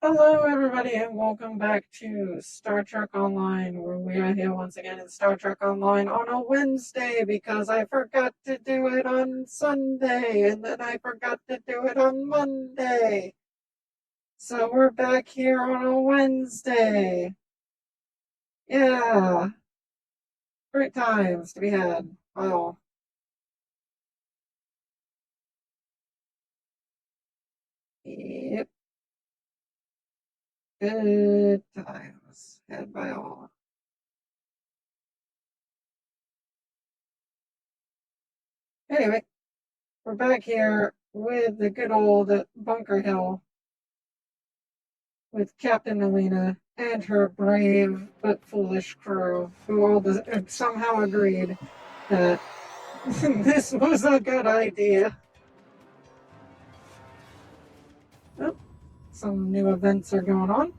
Hello, everybody, and welcome back to Star Trek Online, where we are here once again in Star Trek Online on a Wednesday because I forgot to do it on Sunday, and then I forgot to do it on Monday. So we're back here on a Wednesday. Yeah, great times to be had. Wow. Yep, good times had by all. Anyway, we're back here with the good old Bunker Hill with Captain Nalina and her brave but foolish crew, who all somehow agreed that this was a good idea. Well, some new events are going on.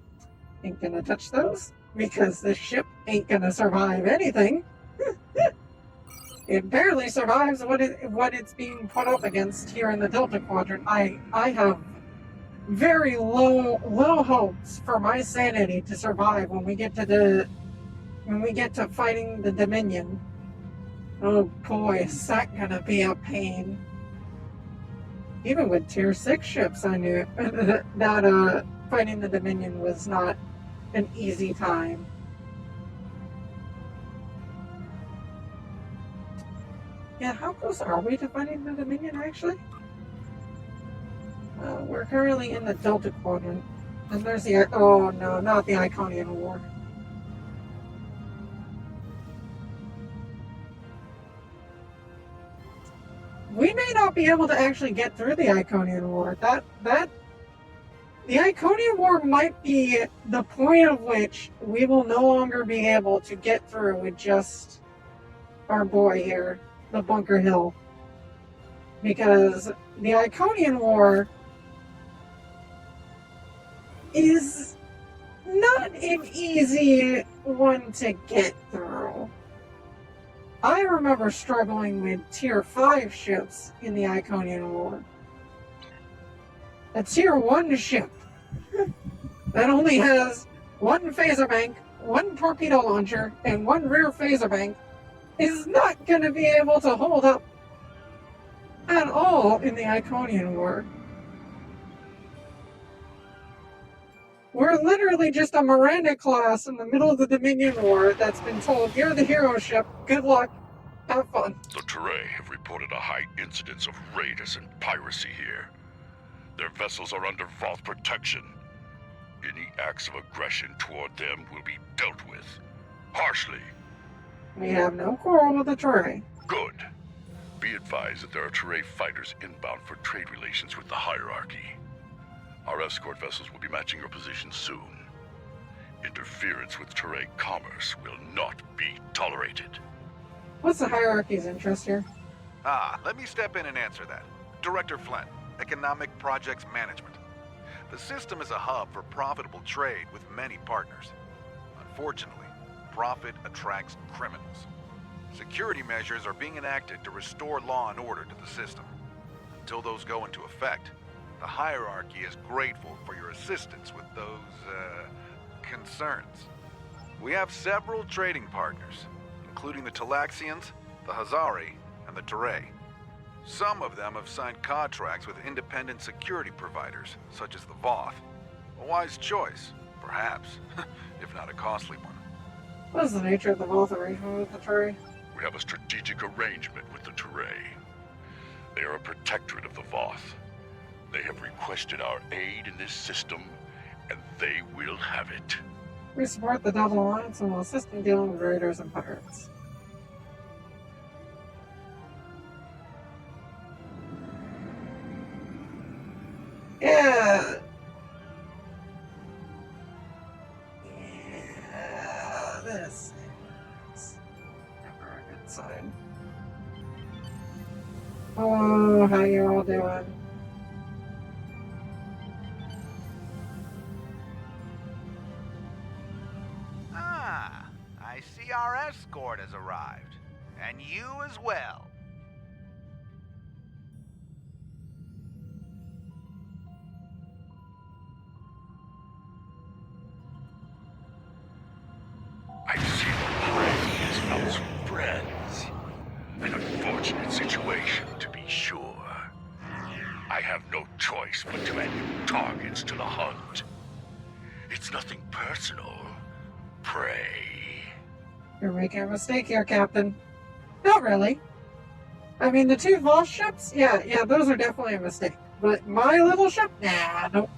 Ain't gonna touch those because this ship ain't gonna survive anything. It barely survives what it's being put up against here in the Delta Quadrant. I have very low hopes for my sanity to survive when we get to fighting the Dominion. Oh boy, is that gonna be a pain. Even with tier 6 ships, I knew that fighting the Dominion was not an easy time. Yeah, how close are we to fighting the Dominion, actually? We're currently in the Delta Quadrant. And there's oh no, not the Iconian War. We may not be able to actually get through the Iconian War. The Iconian War might be the point of which we will no longer be able to get through with just our boy here, the Bunker Hill. Because the Iconian War is not an easy one to get through. I remember struggling with tier 5 ships in the Iconian War. A tier 1 ship that only has one phaser bank, one torpedo launcher, and one rear phaser bank is not going to be able to hold up at all in the Iconian War. We're literally just a Miranda class in the middle of the Dominion War that's been told, you're the hero ship, good luck, have fun. The Teray have reported a high incidence of raiders and piracy here. Their vessels are under Voth protection. Any acts of aggression toward them will be dealt with harshly. We have no quarrel with the Teray. Good. Be advised that there are Teray fighters inbound for trade relations with the hierarchy. Our escort vessels will be matching your position soon. Interference with Teray commerce will not be tolerated. What's the hierarchy's interest here? Let me step in and answer that. Director Flynn, Economic Projects Management. The system is a hub for profitable trade with many partners. Unfortunately, profit attracts criminals. Security measures are being enacted to restore law and order to the system. Until those go into effect, the hierarchy is grateful for your assistance with those, concerns. We have several trading partners, including the Talaxians, the Hazari, and the Teray. Some of them have signed contracts with independent security providers, such as the Voth. A wise choice, perhaps, if not a costly one. What is the nature of the Voth arrangement with the Teray? We have a strategic arrangement with the Teray. They are a protectorate of the Voth. They have requested our aid in this system, and they will have it. We support the Delta Alliance and will assist in dealing with raiders and pirates. Yeah. Yeah, this is never a good sign. Oh, how you all doing? I see our escort has arrived. And you as well. have no choice but to add new targets to the hunt. It's nothing personal. Prey. You're making a mistake here, Captain. Not really. I mean, the two Voss ships, yeah, those are definitely a mistake. But my little ship, nah, nope.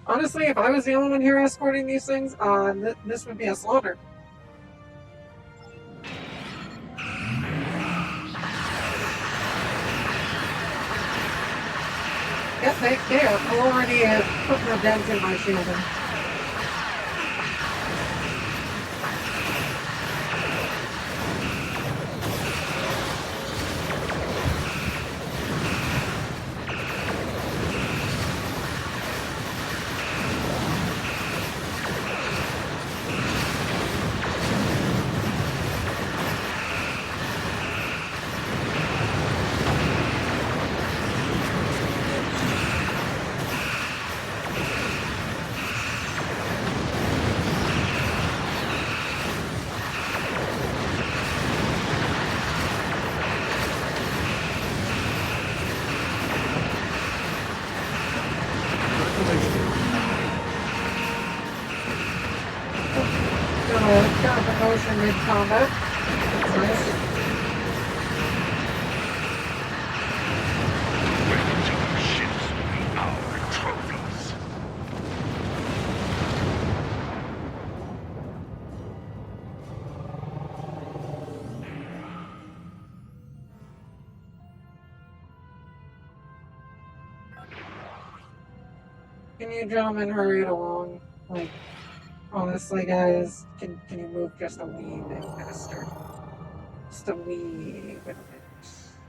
Honestly, if I was the only one here escorting these things, this would be a slaughter. Yep, they are already putting a dent in my shielding. Got a promotion mid-combat. That's nice. Weapons of our ships will be our trophies. Can you gentlemen hurry it along? Like, honestly, guys, can you move just a wee bit faster? Just a wee bit.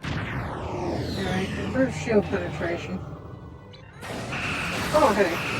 Alright, improve shield penetration. Oh, hey.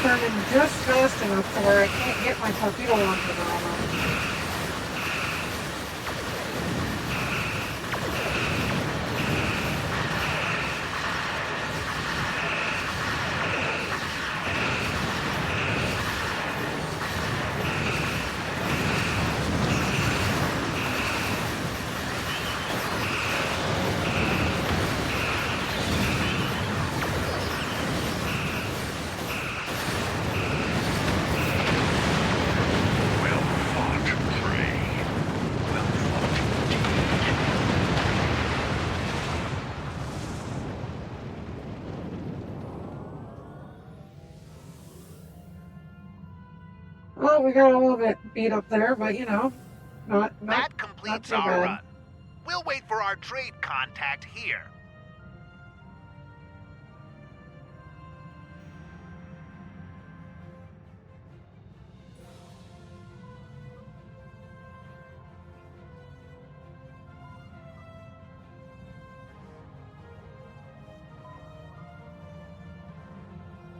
Turning just fast enough to where I can't get my torpedo launcher on. Well, we got a little bit beat up there, but you know, not That completes too our bad. run. We'll wait for our trade contact here.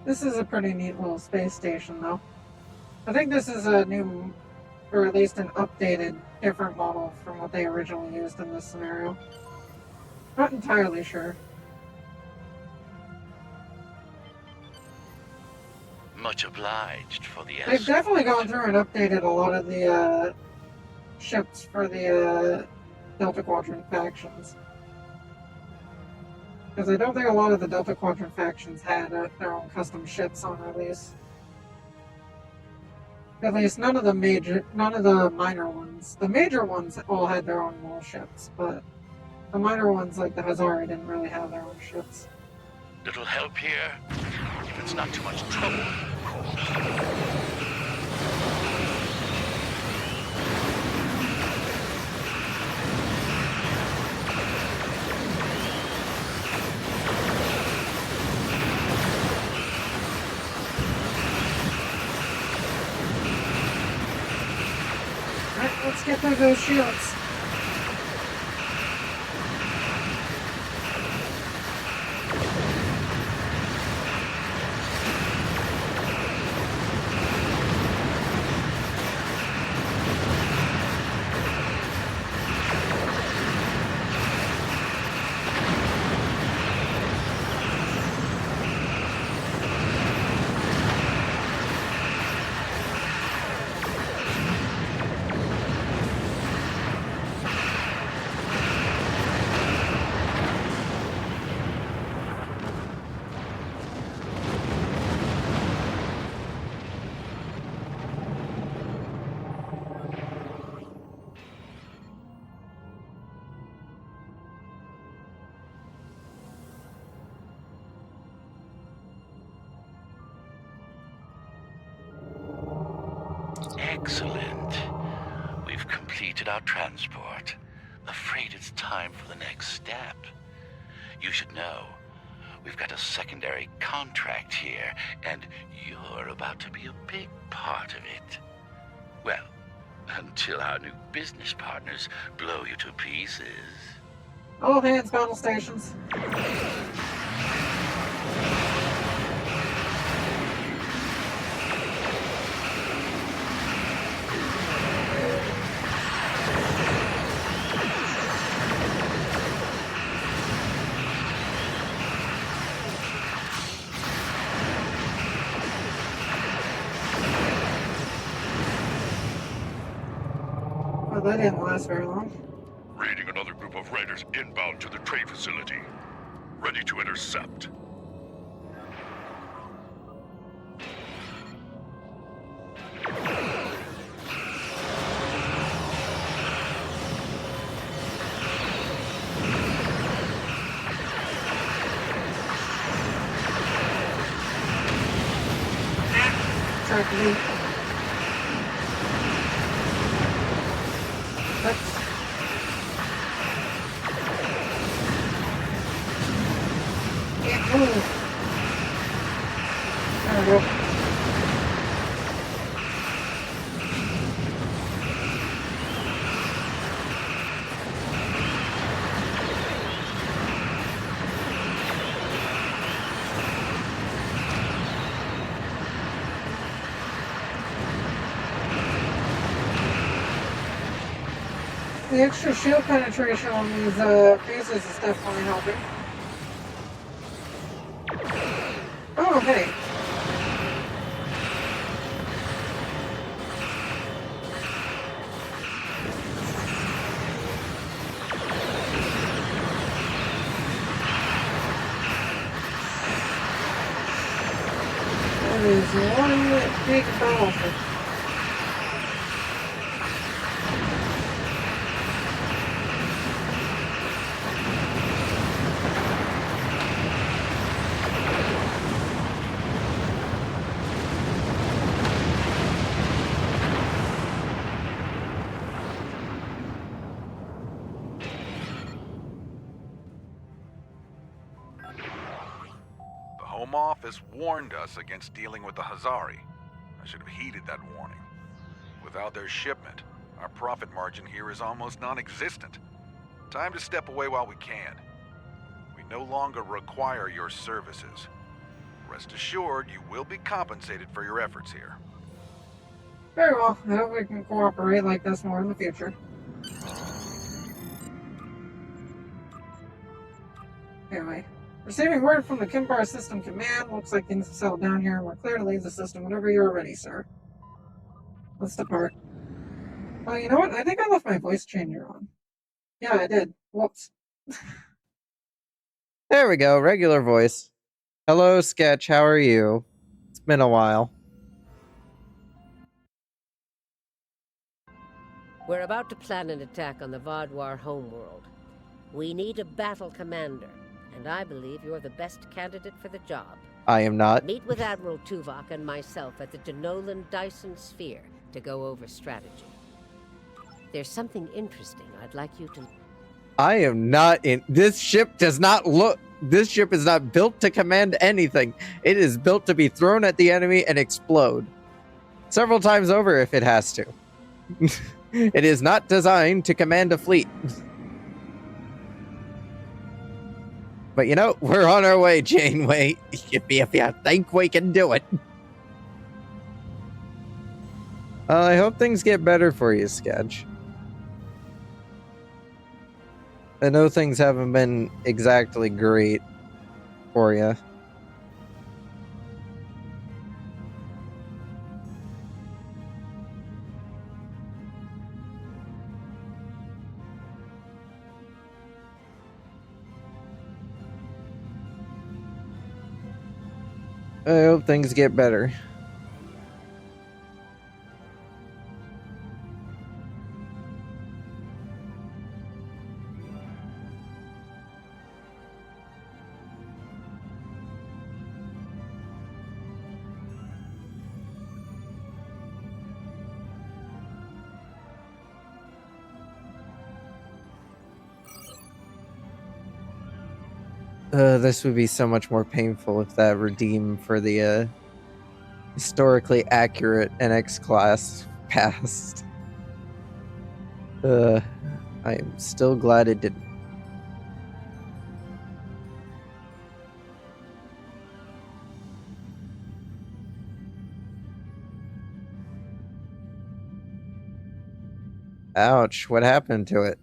This is a pretty neat little space station, though. I think this is a new, or at least an updated, different model from what they originally used in this scenario. Not entirely sure. Much obliged for the They've definitely gone through and updated a lot of the ships for the Delta Quadrant factions. Because I don't think a lot of the Delta Quadrant factions had their own custom ships on release. At least none of the minor ones. The major ones all had their own little ships, but the minor ones like the Hazari didn't really have their own ships. Little help here? If it's not too much trouble, of course. Let's get through those shields. Excellent. We've completed our transport. Afraid it's time for the next step. You should know, we've got a secondary contract here, and you're about to be a big part of it. Well, until our new business partners blow you to pieces. All hands battle stations. Well, that didn't last very long. Raiding another group of raiders inbound to the trade facility. Ready to intercept. Track me. Can't move. There we go. The extra shield penetration on these phases is definitely helping. Oh, hey. That is one big battle. Home Office warned us against dealing with the Hazari. I should have heeded that warning. Without their shipment, our profit margin here is almost non-existent. Time to step away while we can. We no longer require your services. Rest assured, you will be compensated for your efforts here. Very well. I hope we can cooperate like this more in the future. Anyway. Receiving word from the Kimbar System Command. Looks like things have settled down here and we're clear to leave the system whenever you are ready, sir. Let's depart. Oh, you know what? I think I left my voice changer on. Yeah, I did. Whoops. There we go, regular voice. Hello, Sketch, how are you? It's been a while. We're about to plan an attack on the Vaadwaur homeworld. We need a battle commander, and I believe you're the best candidate for the job. I am not. Meet with Admiral Tuvok and myself at the Denolan Dyson Sphere to go over strategy. There's something interesting I'd like you to... I am not in... This ship does not look... This ship is not built to command anything. It is built to be thrown at the enemy and explode. Several times over if it has to. It is not designed to command a fleet. But you know, we're on our way, Janeway. If you think we can do it. I hope things get better for you, Sketch. I know things haven't been exactly great for you. I hope things get better. This would be so much more painful if that redeem for the historically accurate NX class passed. I am still glad it didn't. Ouch, what happened to it?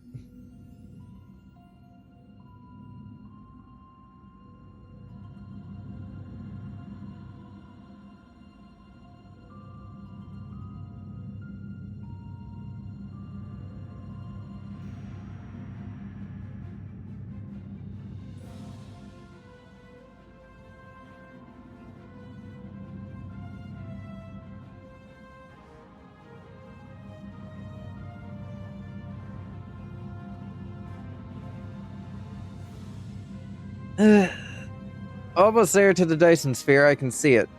Almost there to the Dyson sphere, I can see it.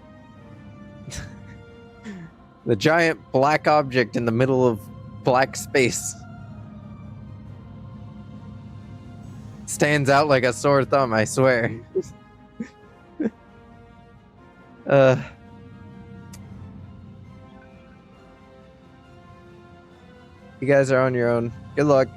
The giant black object in the middle of black space. Stands out like a sore thumb, I swear. You guys are on your own. Good luck.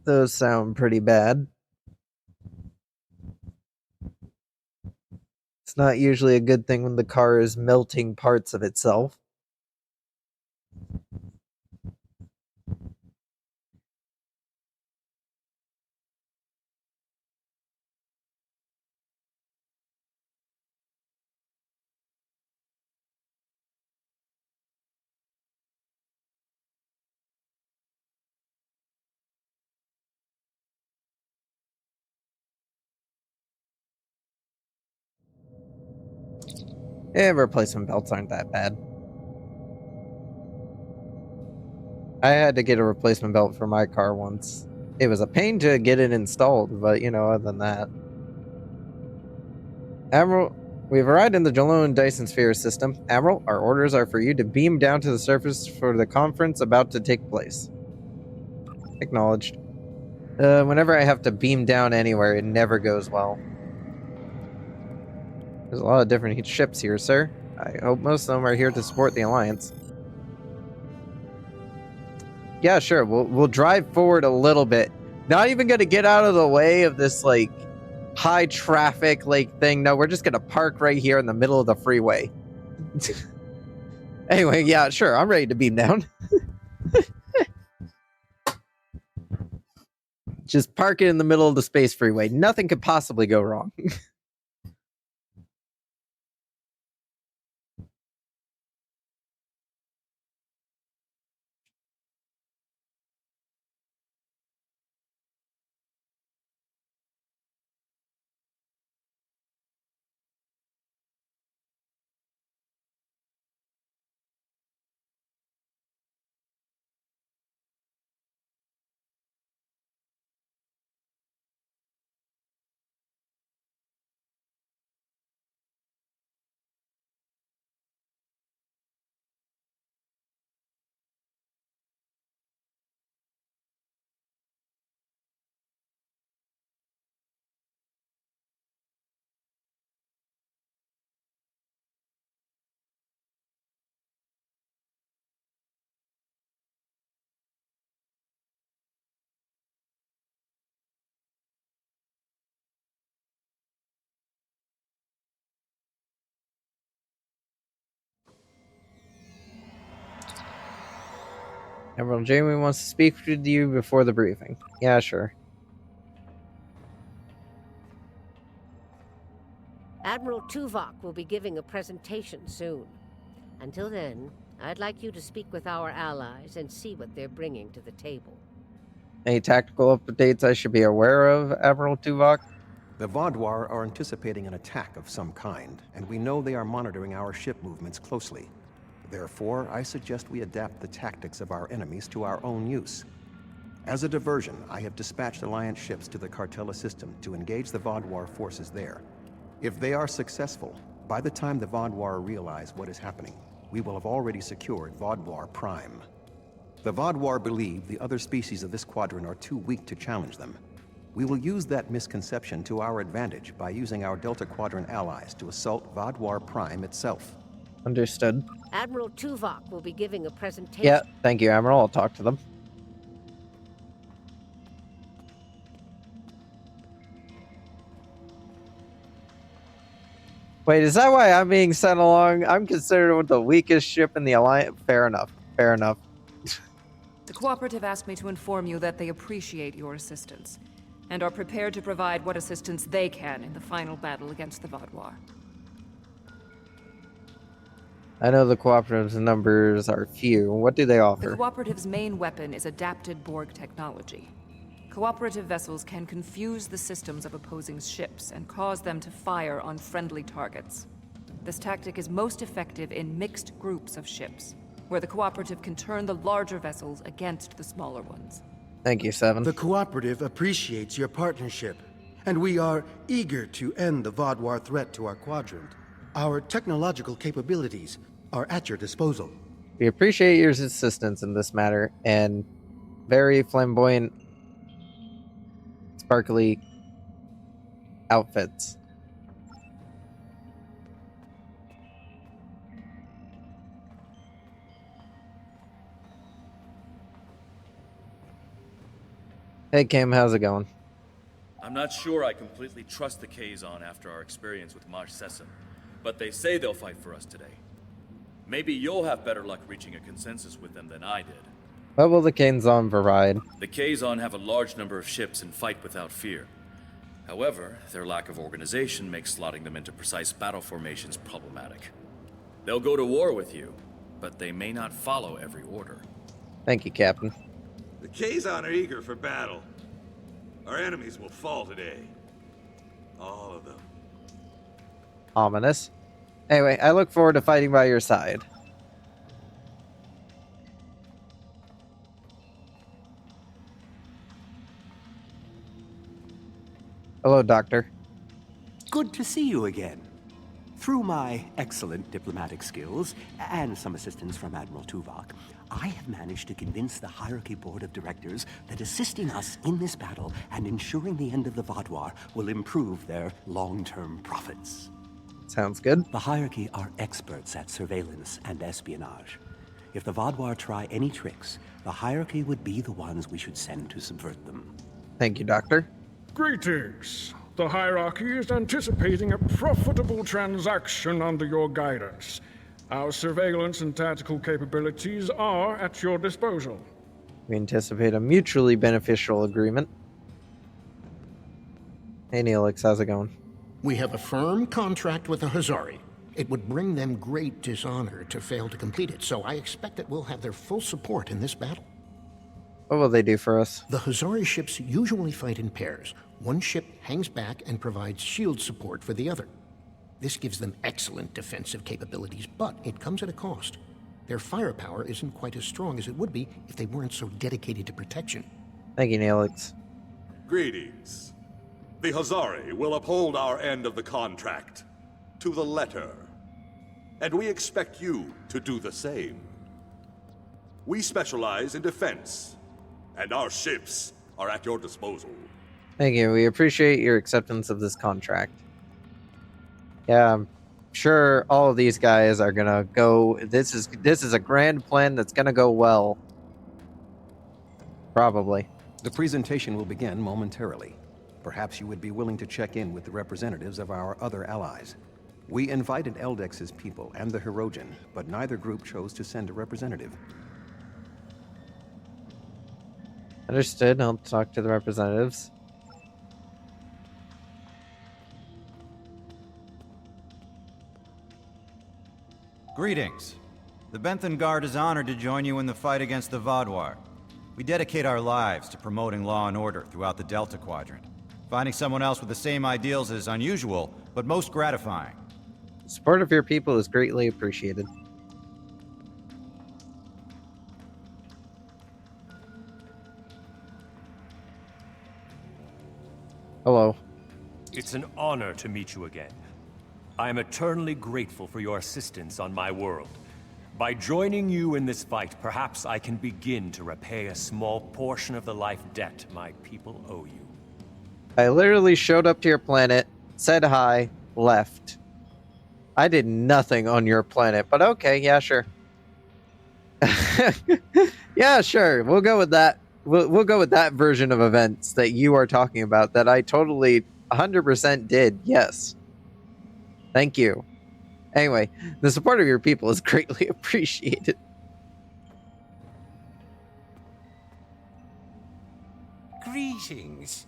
Those sound pretty bad. It's not usually a good thing when the car is melting parts of itself. Yeah, replacement belts aren't that bad. I had to get a replacement belt for my car once. It was a pain to get it installed, but you know, other than that. Admiral, we've arrived in the Jalone Dyson Sphere system. Admiral, our orders are for you to beam down to the surface for the conference about to take place. Acknowledged. Whenever I have to beam down anywhere, it never goes well. There's a lot of different ships here, sir. I hope most of them are here to support the Alliance. Yeah, sure. We'll drive forward a little bit. Not even gonna get out of the way of this like high traffic like thing. No, we're just gonna park right here in the middle of the freeway. Anyway, yeah, sure. I'm ready to beam down. Just park it in the middle of the space freeway. Nothing could possibly go wrong. Admiral Jamie wants to speak with you before the briefing. Yeah, sure. Admiral Tuvok will be giving a presentation soon. Until then, I'd like you to speak with our allies and see what they're bringing to the table. Any tactical updates I should be aware of, Admiral Tuvok? The Vaadwaur are anticipating an attack of some kind, and we know they are monitoring our ship movements closely. Therefore, I suggest we adapt the tactics of our enemies to our own use. As a diversion, I have dispatched Alliance ships to the Cartella system to engage the Vaadwaur forces there. If they are successful, by the time the Vaadwaur realize what is happening, we will have already secured Vaadwaur Prime. The Vaadwaur believe the other species of this quadrant are too weak to challenge them. We will use that misconception to our advantage by using our Delta Quadrant allies to assault Vaadwaur Prime itself. Understood. Admiral Tuvok will be giving a presentation. Yeah, thank you, Admiral. I'll talk to them. Wait, is that why I'm being sent along? I'm considered the weakest ship in the Alliance. Fair enough. Fair enough. The Cooperative asked me to inform you that they appreciate your assistance, and are prepared to provide what assistance they can in the final battle against the Vaadwaur. I know the Cooperative's numbers are few. What do they The offer? Cooperative's main weapon is adapted Borg technology. Cooperative vessels can confuse the systems of opposing ships and cause them to fire on friendly targets. This tactic is most effective in mixed groups of ships, where the Cooperative can turn the larger vessels against the smaller ones. Thank you, Seven. The Cooperative appreciates your partnership, and we are eager to end the Vaadwaur threat to our quadrant. Our technological capabilities are at your disposal. We appreciate your assistance in this matter, and very flamboyant, sparkly outfits. Hey Kim, how's it going? I'm not sure I completely trust the Kazon after our experience with Maj Sesson, but they say they'll fight for us today. Maybe you'll have better luck reaching a consensus with them than I did. What will the Kazon provide? The Kazon have a large number of ships and fight without fear. However, their lack of organization makes slotting them into precise battle formations problematic. They'll go to war with you, but they may not follow every order. Thank you, Captain. The Kazon are eager for battle. Our enemies will fall today. All of them. Ominous. Anyway, I look forward to fighting by your side. Hello, Doctor. Good to see you again. Through my excellent diplomatic skills and some assistance from Admiral Tuvok, I have managed to convince the Hierarchy Board of Directors that assisting us in this battle and ensuring the end of the Vaadwaur will improve their long-term profits. Sounds good. The Hierarchy are experts at surveillance and espionage. If the Vaadwaur try any tricks, the Hierarchy would be the ones we should send to subvert them. Thank you, Doctor. Greetings. The Hierarchy is anticipating a profitable transaction under your guidance. Our surveillance and tactical capabilities are at your disposal. We anticipate a mutually beneficial agreement. Hey, Neelix, how's it going? We have a firm contract with the Hazari. It would bring them great dishonor to fail to complete it, so I expect that we'll have their full support in this battle. What will they do for us? The Hazari ships usually fight in pairs. One ship hangs back and provides shield support for the other. This gives them excellent defensive capabilities, but it comes at a cost. Their firepower isn't quite as strong as it would be if they weren't so dedicated to protection. Thank you, Neelix. Greetings. The Hazari will uphold our end of the contract, to the letter. And we expect you to do the same. We specialize in defense, and our ships are at your disposal. Thank you. We appreciate your acceptance of this contract. Yeah, I'm sure all of these guys are gonna go. This is a grand plan that's gonna go well. Probably. The presentation will begin momentarily. Perhaps you would be willing to check in with the representatives of our other allies. We invited Eldex's people and the Hirogen, but neither group chose to send a representative. Understood. I'll talk to the representatives. Greetings. The Benthan Guard is honored to join you in the fight against the Vaadwaur. We dedicate our lives to promoting law and order throughout the Delta Quadrant. Finding someone else with the same ideals is unusual, but most gratifying. The support of your people is greatly appreciated. Hello. It's an honor to meet you again. I am eternally grateful for your assistance on my world. By joining you in this fight, perhaps I can begin to repay a small portion of the life debt my people owe you. I literally showed up to your planet, said hi, left. I did nothing on your planet, but okay, yeah, sure. Yeah, sure. We'll go with that. We'll go with that version of events that you are talking about that I totally 100% did. Yes. Thank you. Anyway, the support of your people is greatly appreciated. Greetings.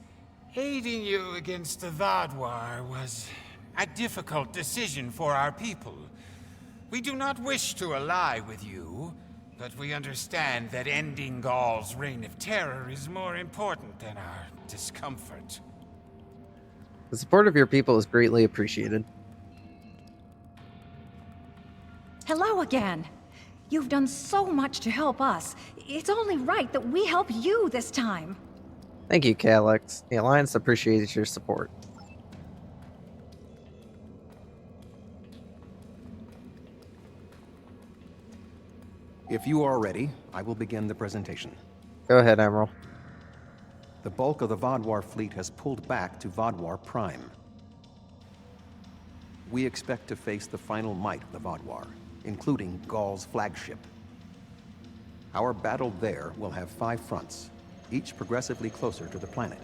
Aiding you against the Vaadwaur was a difficult decision for our people. We do not wish to ally with you, but we understand that ending Gaul's reign of terror is more important than our discomfort. The support of your people is greatly appreciated. Hello again. You've done so much to help us. It's only right that we help you this time. Thank you, Calyx. The Alliance appreciates your support. If you are ready, I will begin the presentation. Go ahead, Emerald. The bulk of the Vaadwaur fleet has pulled back to Vaadwaur Prime. We expect to face the final might of the Vaadwaur, including Gaul's flagship. Our battle there will have 5 fronts, each progressively closer to the planet.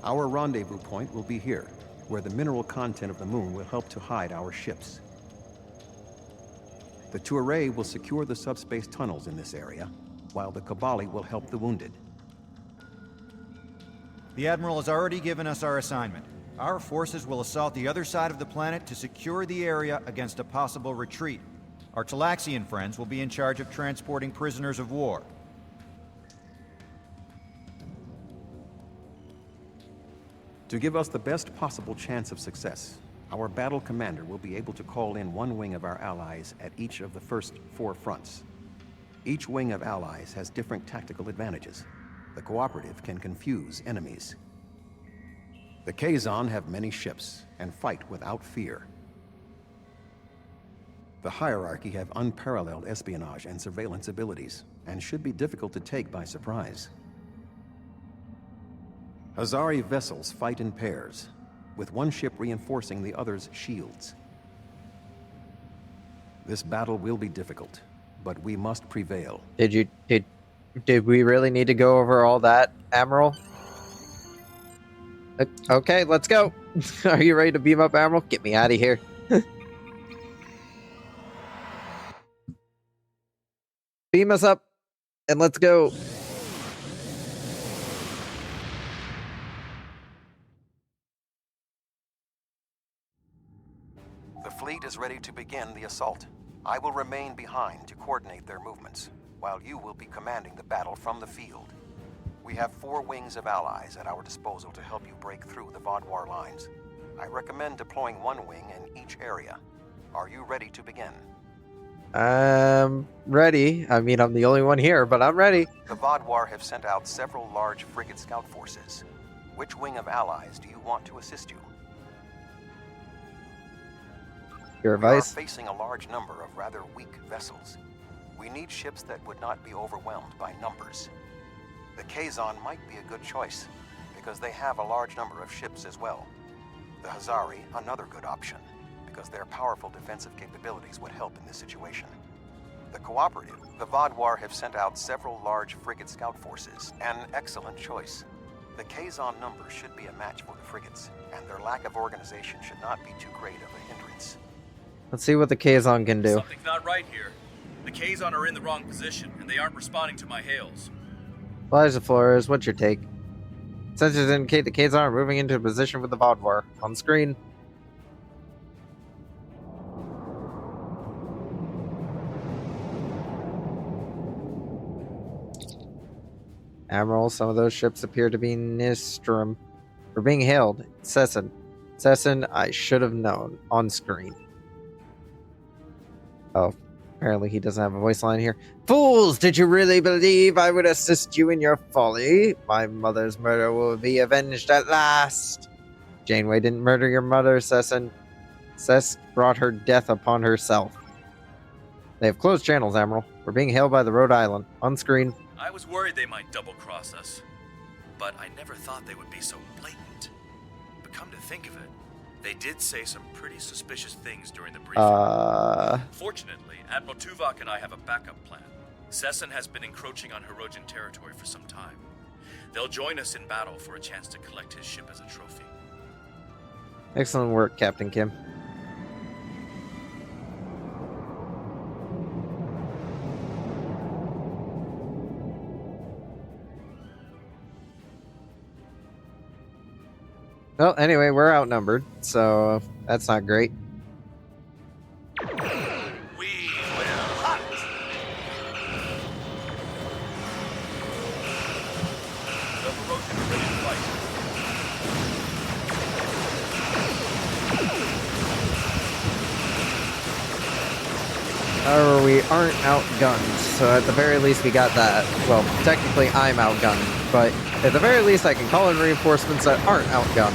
Our rendezvous point will be here, where the mineral content of the moon will help to hide our ships. The Tuareg will secure the subspace tunnels in this area, while the Kabali will help the wounded. The Admiral has already given us our assignment. Our forces will assault the other side of the planet to secure the area against a possible retreat. Our Talaxian friends will be in charge of transporting prisoners of war. To give us the best possible chance of success, our battle commander will be able to call in one wing of our allies at each of the first 4 fronts. Each wing of allies has different tactical advantages. The cooperative can confuse enemies. The Kazon have many ships and fight without fear. The hierarchy have unparalleled espionage and surveillance abilities, and should be difficult to take by surprise. Hazari vessels fight in pairs, with one ship reinforcing the other's shields. This battle will be difficult, but we must prevail. Did we really need to go over all that, Admiral? Okay, let's go. Are you ready to beam up, Admiral? Get me out of here. Beam us up, and let's go. The fleet is ready to begin the assault. I will remain behind to coordinate their movements, while you will be commanding the battle from the field. We have 4 wings of allies at our disposal to help you break through the Vaadwaur lines. I recommend deploying 1 wing in each area. Are you ready to begin? Ready. I mean, I'm the only one here, but I'm ready. The Vaadwaur have sent out several large frigate scout forces. Which wing of allies do you want to assist you? Your advice? We are facing a large number of rather weak vessels. We need ships that would not be overwhelmed by numbers. The Kazon might be a good choice, because they have a large number of ships as well. The Hazari, another good option, because their powerful defensive capabilities would help in this situation. The cooperative, the Vaadwaur have sent out several large frigate scout forces, an excellent choice. The Kazon numbers should be a match for the frigates, and their lack of organization should not be too great of a hindrance. Let's see what the Kazon can do. Something's not right here. The Kazon are in the wrong position, and they aren't responding to my hails. Elijah Flores, what's your take? Sensors indicate the Kazon are moving into a position with the Vaadwaur. On screen. Admiral, some of those ships appear to be Nistrum. We're being hailed. Cessin. Cessin, I should have known. On screen. Oh, apparently he doesn't have a voice line here. Fools, did you really believe I would assist you in your folly? My mother's murder will be avenged at last. Janeway didn't murder your mother, Cessin. Cess brought her death upon herself. They have closed channels, Admiral. We're being hailed by the Rhode Island. On screen. I was worried they might double-cross us, but I never thought they would be so blatant. But come to think of it, they did say some pretty suspicious things during the briefing. Fortunately, Admiral Tuvok and I have a backup plan. Cessin has been encroaching on Hirogen territory for some time. They'll join us in battle for a chance to collect his ship as a trophy. Excellent work, Captain Kim. Well, anyway, we're outnumbered, so that's not great. However, we aren't outgunned, so at the very least we got that. Well, technically I'm outgunned, but at the very least I can call in reinforcements that aren't outgunned.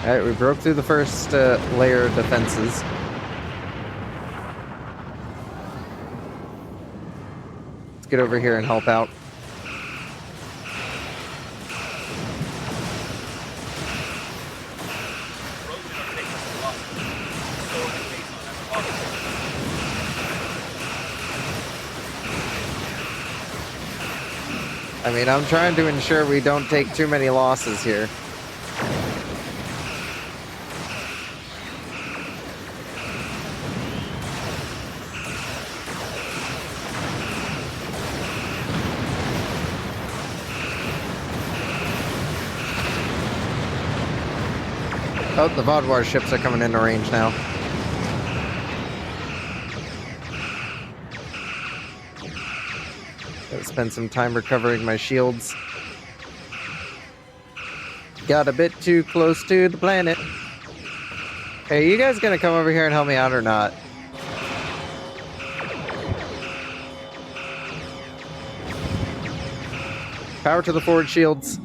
Alright, we broke through the first layer of defenses. Let's get over here and help out. I mean, I'm trying to ensure we don't take too many losses here. Oh, the Vaadwaur ships are coming into range now. Gotta spend some time recovering my shields. Got a bit too close to the planet. Hey, you guys gonna come over here and help me out or not? Power to the forward shields.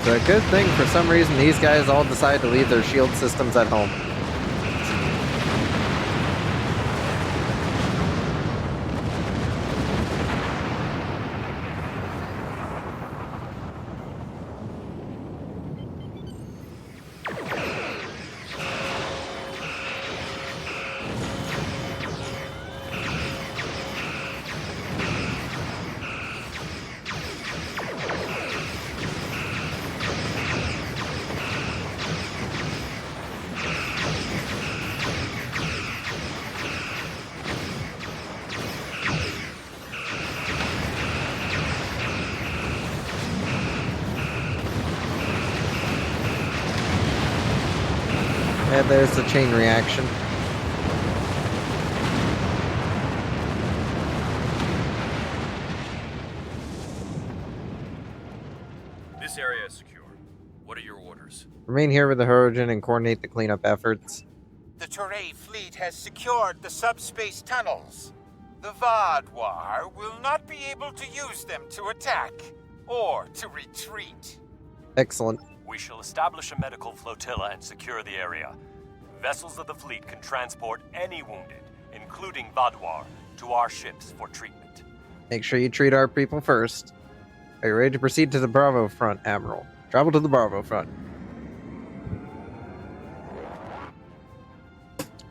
It's a good thing for some reason these guys all decide to leave their shield systems at home. And there's the chain reaction. This area is secure. What are your orders? Remain here with the Hirogen and coordinate the cleanup efforts. The Turay fleet has secured the subspace tunnels. The Vaadwaur will not be able to use them to attack or to retreat. Excellent. We shall establish a medical flotilla and secure the area. vessels of the fleet can transport any wounded, including Vaadwaur, to our ships for treatment. Make sure you treat our people first. Are you ready to proceed to the Bravo front, Admiral? Travel to the Bravo front.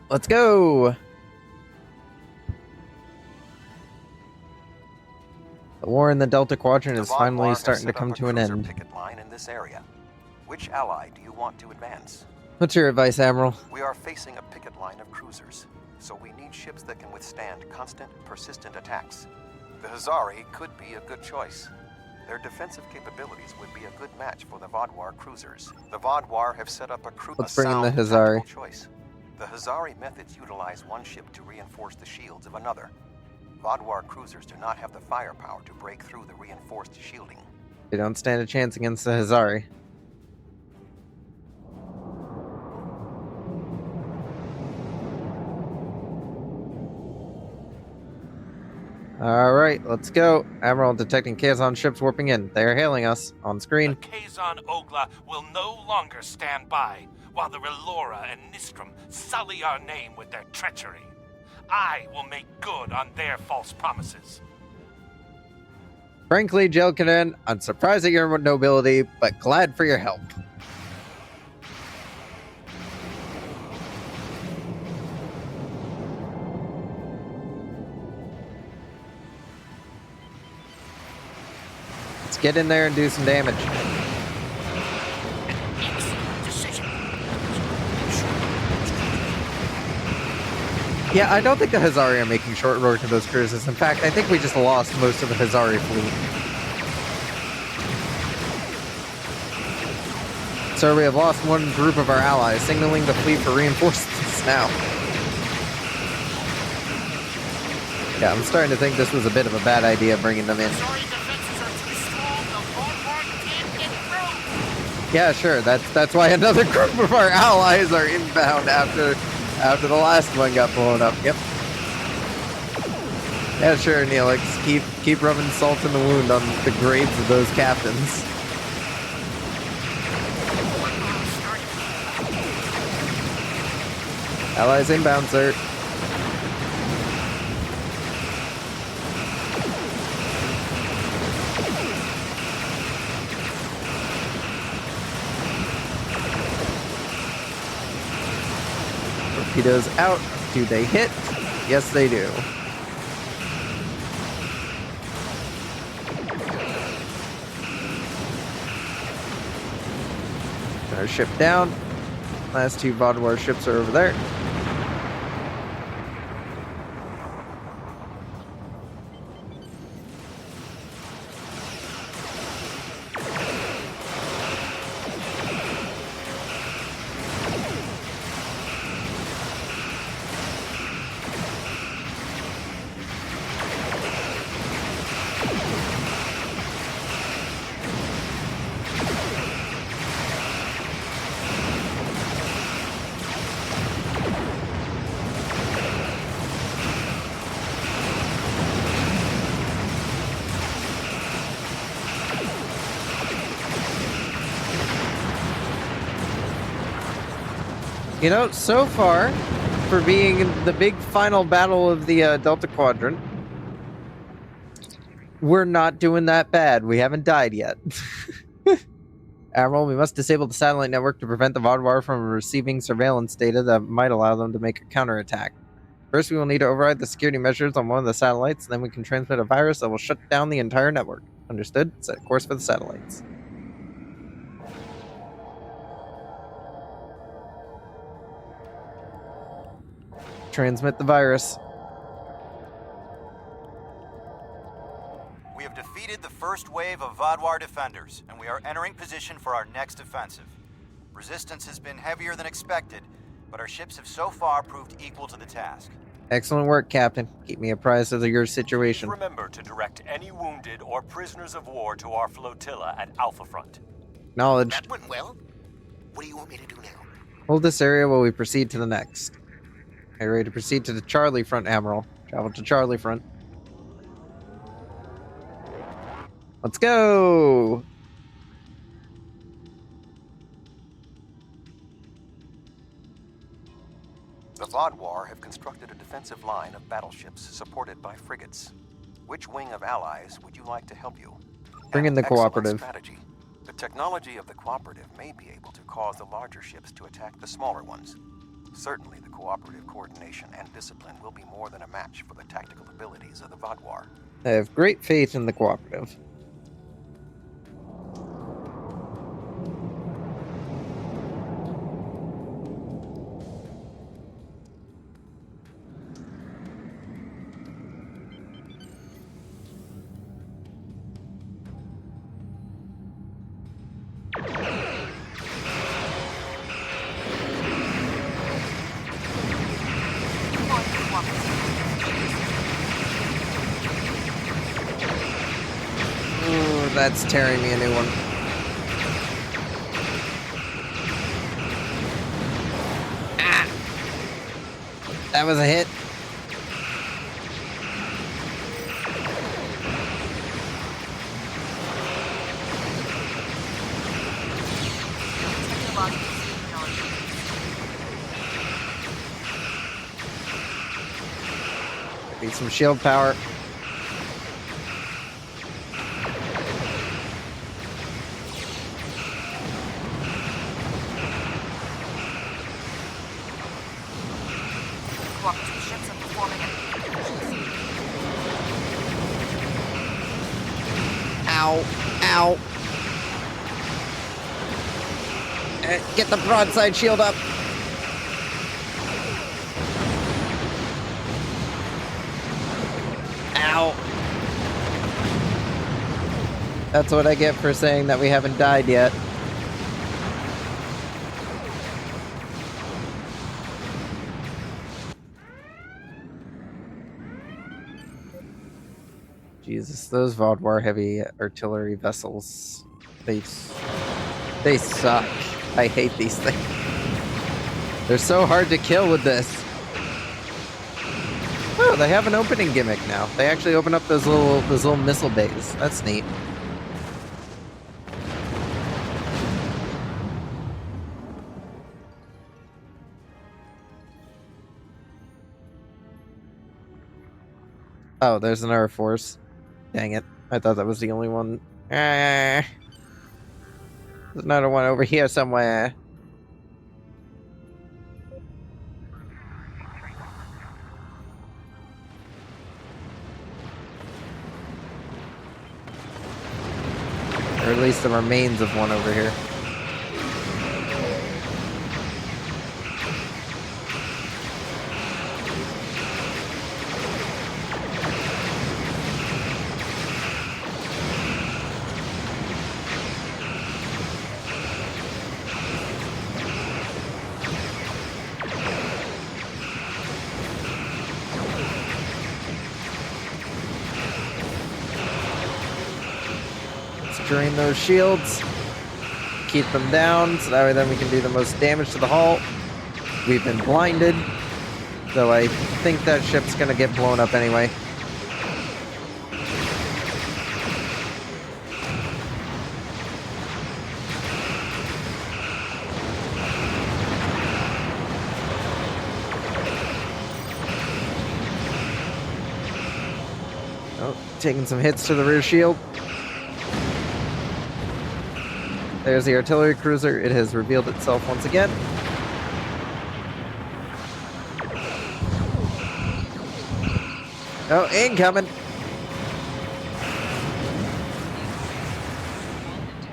Let's go! The war in the Delta Quadrant is finally starting to come to an end. Picket line in this area. Which ally do you want to advance? What's your advice, Admiral? We are facing a picket line of cruisers, so we need ships that can withstand constant, persistent attacks. The Hazari could be a good choice. Their defensive capabilities would be a good match for the Vaadwaur cruisers. The Vaadwaur have set up a crew. Let's bring in the Hazari. Choice. The Hazari methods utilize one ship to reinforce the shields of another. Vaadwaur cruisers do not have the firepower to break through the reinforced shielding. They don't stand a chance against the Hazari. Alright, let's go. Admiral detecting Kazon ships warping in. They are hailing us on screen. The Kazon Ogla will no longer stand by, while the Relora and Nistrum sully our name with their treachery. I will make good on their false promises. Frankly, Jelkanen, I'm surprised at your nobility, but glad for your help. Let's get in there and do some damage. Yeah, I don't think the Hazari are making short work of those cruises. In fact, I think we just lost most of the Hazari fleet. So we have lost one group of our allies, signaling the fleet for reinforcements now. Yeah, I'm starting to think this was a bit of a bad idea bringing them in. Yeah, sure. That's why another group of our allies are inbound after the last one got blown up. Yep. Yeah, sure, Neelix. Keep rubbing salt in the wound on the grades of those captains. Allies inbound, sir. Torpedoes out. Do they hit? Yes, they do. Our ship down. Last two Vaadwaur ships are over there. You know, so far, for being the big final battle of the Delta Quadrant, we're not doing that bad. We haven't died yet. Admiral, we must disable the satellite network to prevent the Vaadwaur from receiving surveillance data that might allow them to make a counterattack. First, we will need to override the security measures on one of the satellites, then we can transmit a virus that will shut down the entire network. Understood? Set course for the satellites. Transmit the virus. We have defeated the first wave of Vaadwaur defenders, and we are entering position for our next offensive. Resistance has been heavier than expected, but our ships have so far proved equal to the task. Excellent work, Captain. Keep me apprised of your situation. Please remember to direct any wounded or prisoners of war to our flotilla at Alpha Front. Acknowledged. That went well. What do you want me to do now? Hold this area while we proceed to the next. Are you ready to proceed to the Charlie Front, Admiral? Travel to Charlie Front. Let's go! The Vodwar have constructed a defensive line of battleships supported by frigates. Which wing of allies would you like to help you? Bring in the Excellent cooperative. Strategy. The technology of the cooperative may be able to cause the larger ships to attack the smaller ones. Certainly, the cooperative coordination and discipline will be more than a match for the tactical abilities of the Vodwar. I have great faith in the cooperative. Ooh, that's tearing me a new one. Ah! That was a hit. Need some shield power. Ow. Ow. Get the broadside shield up. Ow. That's what I get for saying that we haven't died yet. Jesus, those Vodwar heavy artillery vessels, they suck. I hate these things. They're so hard to kill with this. Oh, they have an opening gimmick now. They actually open up those little missile bays. That's neat. Oh, there's an Air Force. Dang it. I thought that was the only one. There's another one over here somewhere. Or at least the remains of one over here. Drain those shields, keep them down, so that way then we can do the most damage to the hull. We've been blinded, so I think that ship's gonna get blown up anyway. Oh, taking some hits to the rear shield. There's the artillery cruiser. It has revealed itself once again. Oh, incoming.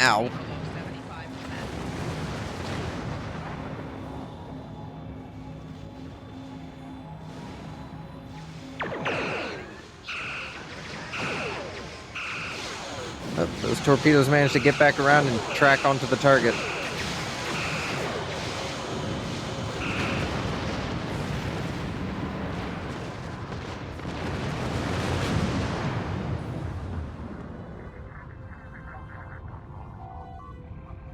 Ow. Oh, those torpedoes managed to get back around and track onto the target.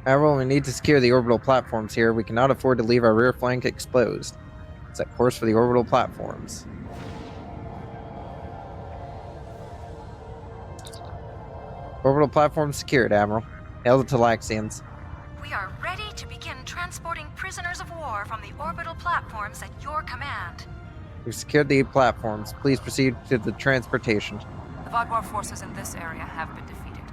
However, we need to secure the orbital platforms here. We cannot afford to leave our rear flank exposed. Set course for the orbital platforms. Orbital platform secured, Admiral. Hail the Talaxians. We are ready to begin transportation transporting prisoners of war from the orbital platforms at your command. We've secured the platforms. Please proceed to the transportation. The Vaadwaur forces in this area have been defeated.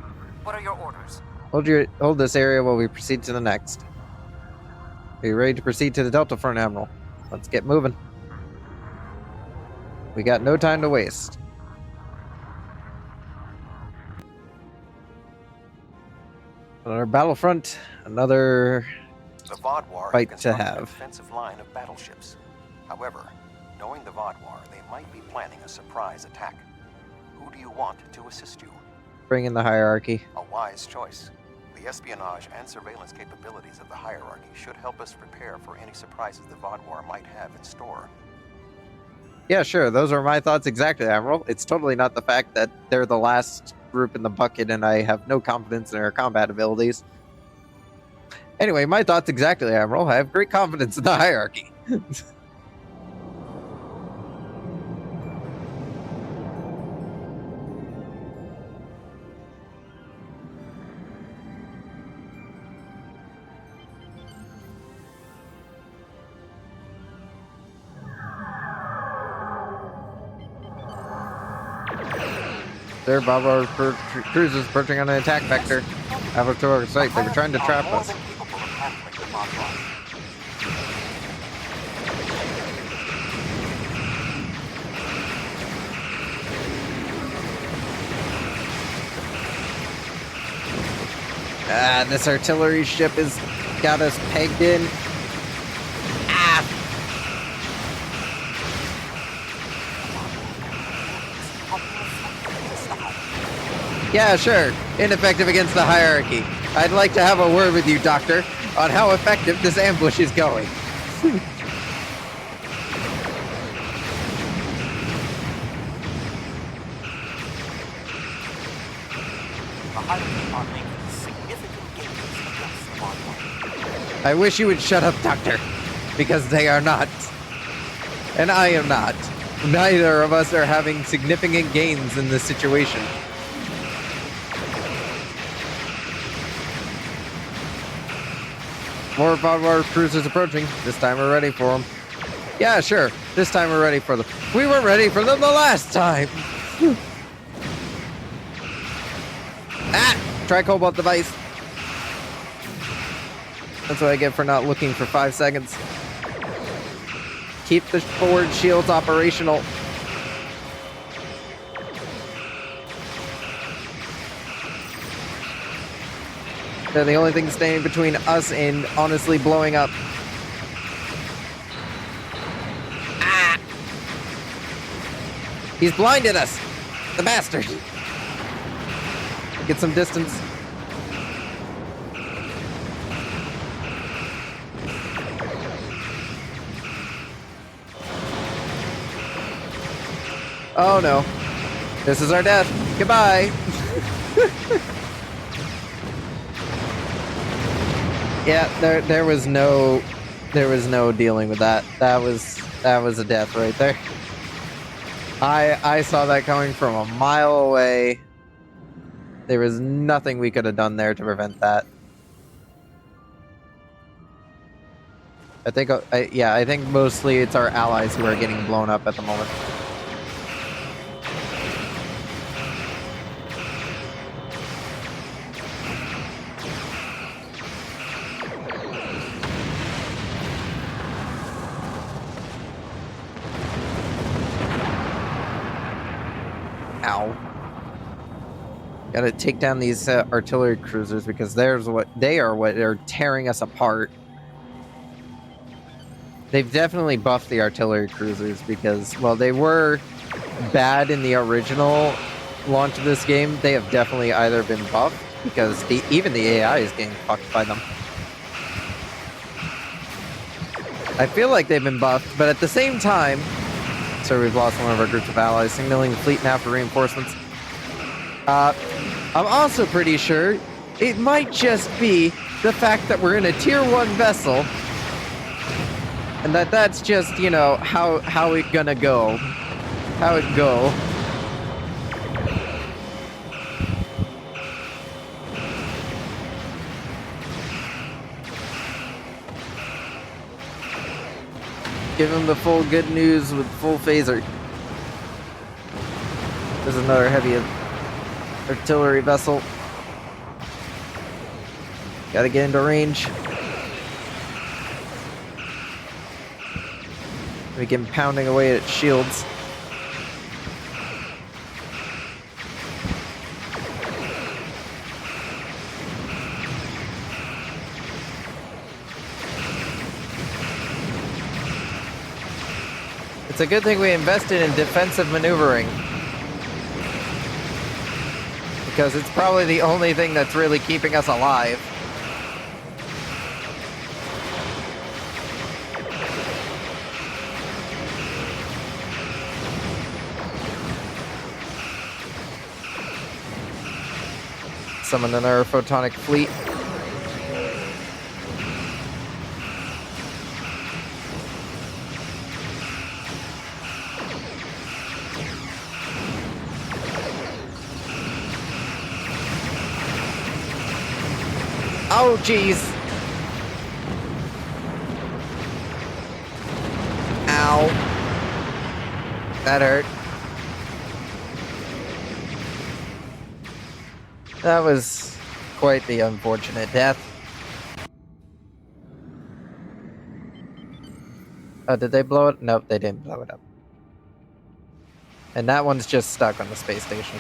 What are your orders? Hold this area while we proceed to the next. Are you ready to proceed to the Delta Front, Admiral? Let's get moving. We got no time to waste. Another battlefront, another The Vaadwaur fight have to constructed a have. defensive line of battleships. However, knowing the Vaadwaur, they might be planning a surprise attack. Who do you want to assist you? Bring in the hierarchy. A wise choice. The espionage and surveillance capabilities of the hierarchy should help us prepare for any surprises the Vaadwaur might have in store. Yeah, sure. Those are my thoughts exactly, Admiral. It's totally not the fact that they're the last group in the bucket and I have no confidence in their combat abilities. Anyway, my thoughts exactly, Admiral. I have great confidence in the hierarchy. Their Vaadwaur cruisers approaching on an attack vector. Have to our site. They were trying to trap us. This artillery ship has got us pegged in. Yeah, sure. Ineffective against the hierarchy. I'd like to have a word with you, Doctor, on how effective this ambush is going. I wish you would shut up, Doctor, because they are not. And I am not. Neither of us are having significant gains in this situation. More Vaadwaur cruisers approaching. This time we're ready for them. Yeah, sure. This time we're ready for them. We weren't ready for them the last time. Try cobalt device. That's what I get for not looking for 5 seconds. Keep the forward shields operational. They're the only thing standing between us and honestly blowing up. He's blinded us! The bastard! Get some distance. Oh no. This is our death. Goodbye! Yeah, there was no dealing with that. That was a death right there. I saw that coming from a mile away. There was nothing we could have done there to prevent that. I think mostly it's our allies who are getting blown up at the moment. Ow. Gotta take down these artillery cruisers because they are what are tearing us apart. They've definitely buffed the artillery cruisers because, well, they were bad in the original launch of this game. They have definitely either been buffed because even the AI is getting fucked by them. I feel like they've been buffed, but at the same time, so we've lost one of our groups of allies, signaling the fleet now for reinforcements. I'm also pretty sure it might just be the fact that we're in a tier 1 vessel and that's just, you know, how it gonna go. How it go. Give him the full good news with full phaser. There's another heavy artillery vessel. Gotta get into range. Begin pounding away at its shields. It's a good thing we invested in defensive maneuvering, because it's probably the only thing that's really keeping us alive. Summon another photonic fleet. Oh, jeez. Ow. That hurt. That was quite the unfortunate death. Oh, did they blow it? Nope, they didn't blow it up. And that one's just stuck on the space station.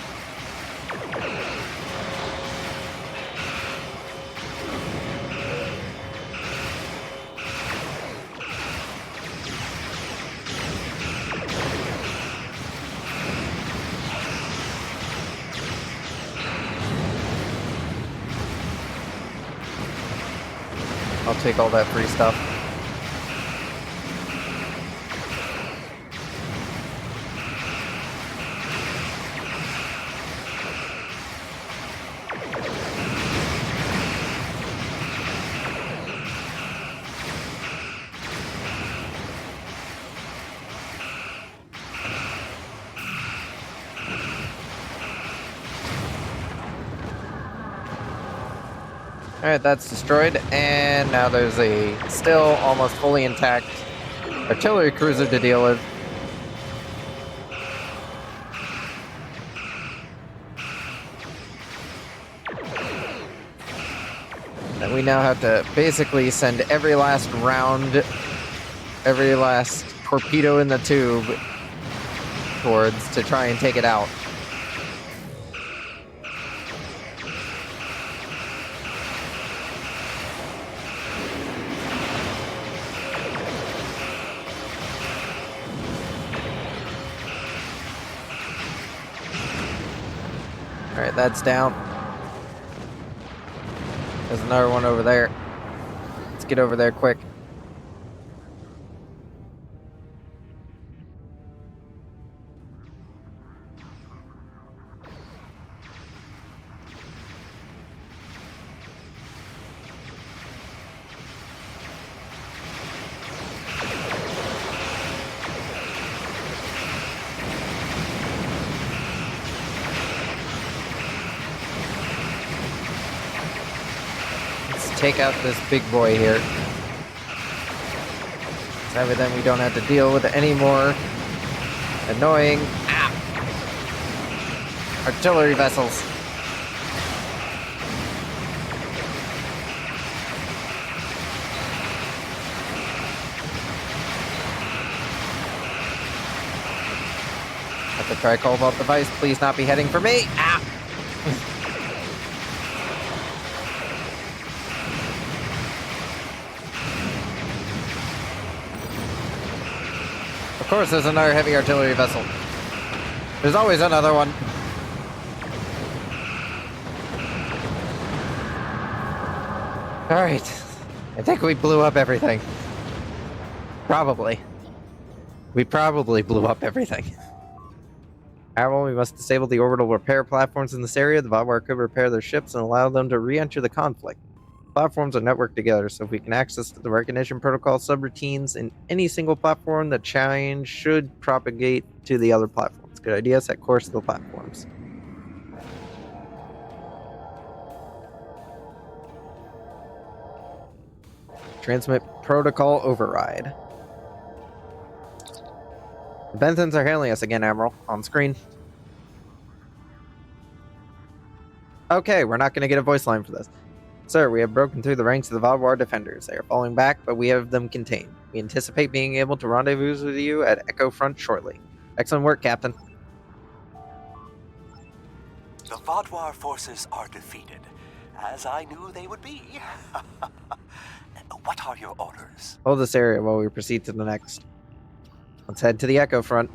I'll take all that free stuff. Alright, that's destroyed, and now there's a still almost fully intact artillery cruiser to deal with. And we now have to basically send every last round, every last torpedo in the tube towards to try and take it out. Alright, that's down. There's another one over there. Let's get over there quick. Take out this big boy here. So then we don't have to deal with any more annoying artillery vessels. Have to try Cobalt device, please not be heading for me. Of course, there's another heavy artillery vessel. There's always another one. Alright. I think we blew up everything. Probably. We probably blew up everything. However, we must disable the orbital repair platforms in this area. The Vaadwaur could repair their ships and allow them to re-enter the conflict. Platforms are networked together, so if we can access the recognition protocol subroutines in any single platform, the challenge should propagate to the other platforms. Good idea, set course to the platforms. Transmit protocol override. The Benthans are hailing us again, Admiral. On screen. Okay, we're not going to get a voice line for this. Sir, we have broken through the ranks of the Vaudoir defenders. They are falling back, but we have them contained. We anticipate being able to rendezvous with you at Echo Front shortly. Excellent work, Captain. The Vaudoir forces are defeated, as I knew they would be. What are your orders? Hold this area while we proceed to the next. Let's head to the Echo Front.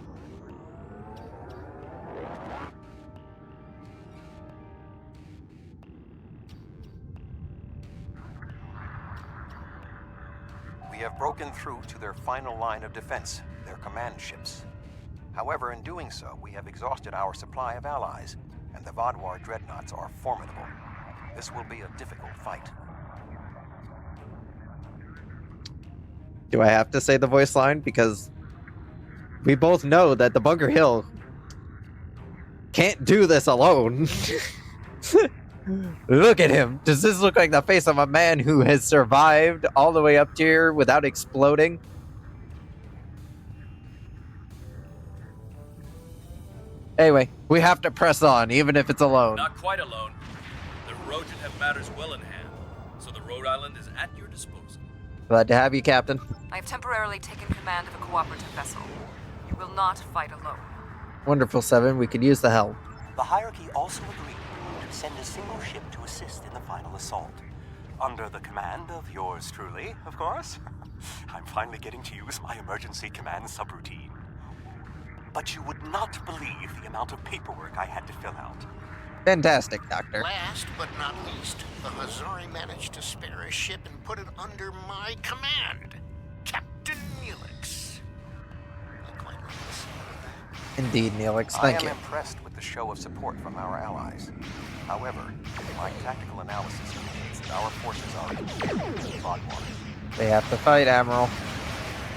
We have broken through to their final line of defense, their command ships. However, in doing so, we have exhausted our supply of allies, and the Vaudoir dreadnoughts are formidable. This will be a difficult fight. Do I have to say the voice line? Because we both know that the Bunker Hill can't do this alone. Look at him. Does this look like the face of a man who has survived all the way up here without exploding? Anyway, we have to press on, even if it's alone. Not quite alone. The Rojan have matters well in hand, so the Rhode Island is at your disposal. Glad to have you, Captain. I have temporarily taken command of a cooperative vessel. You will not fight alone. Wonderful, Seven. We could use the help. The hierarchy also agreed to send a single ship to assist in the final assault. Under the command of yours truly, of course. I'm finally getting to use my emergency command subroutine. But you would not believe the amount of paperwork I had to fill out. Fantastic, Doctor. Last but not least, the Hazari managed to spare a ship and put it under my command. Captain Nalina. I quite like the sound of that. Indeed, Neelix. Thank you. I am impressed with the show of support from our allies. However, my tactical analysis indicates that our forces are Vaudoir. They have to fight, Admiral.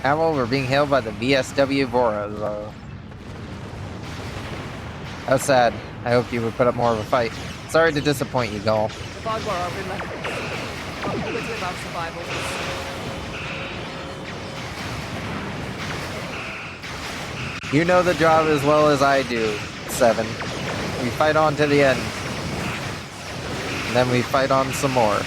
Admiral, we're being hailed by the VSW Voras. How sad. I hope you would put up more of a fight. Sorry to disappoint you, Gull. The Vaudoir are relentless. Probability of our survival is... You know the job as well as I do, Seven. We fight on to the end. And then we fight on some more.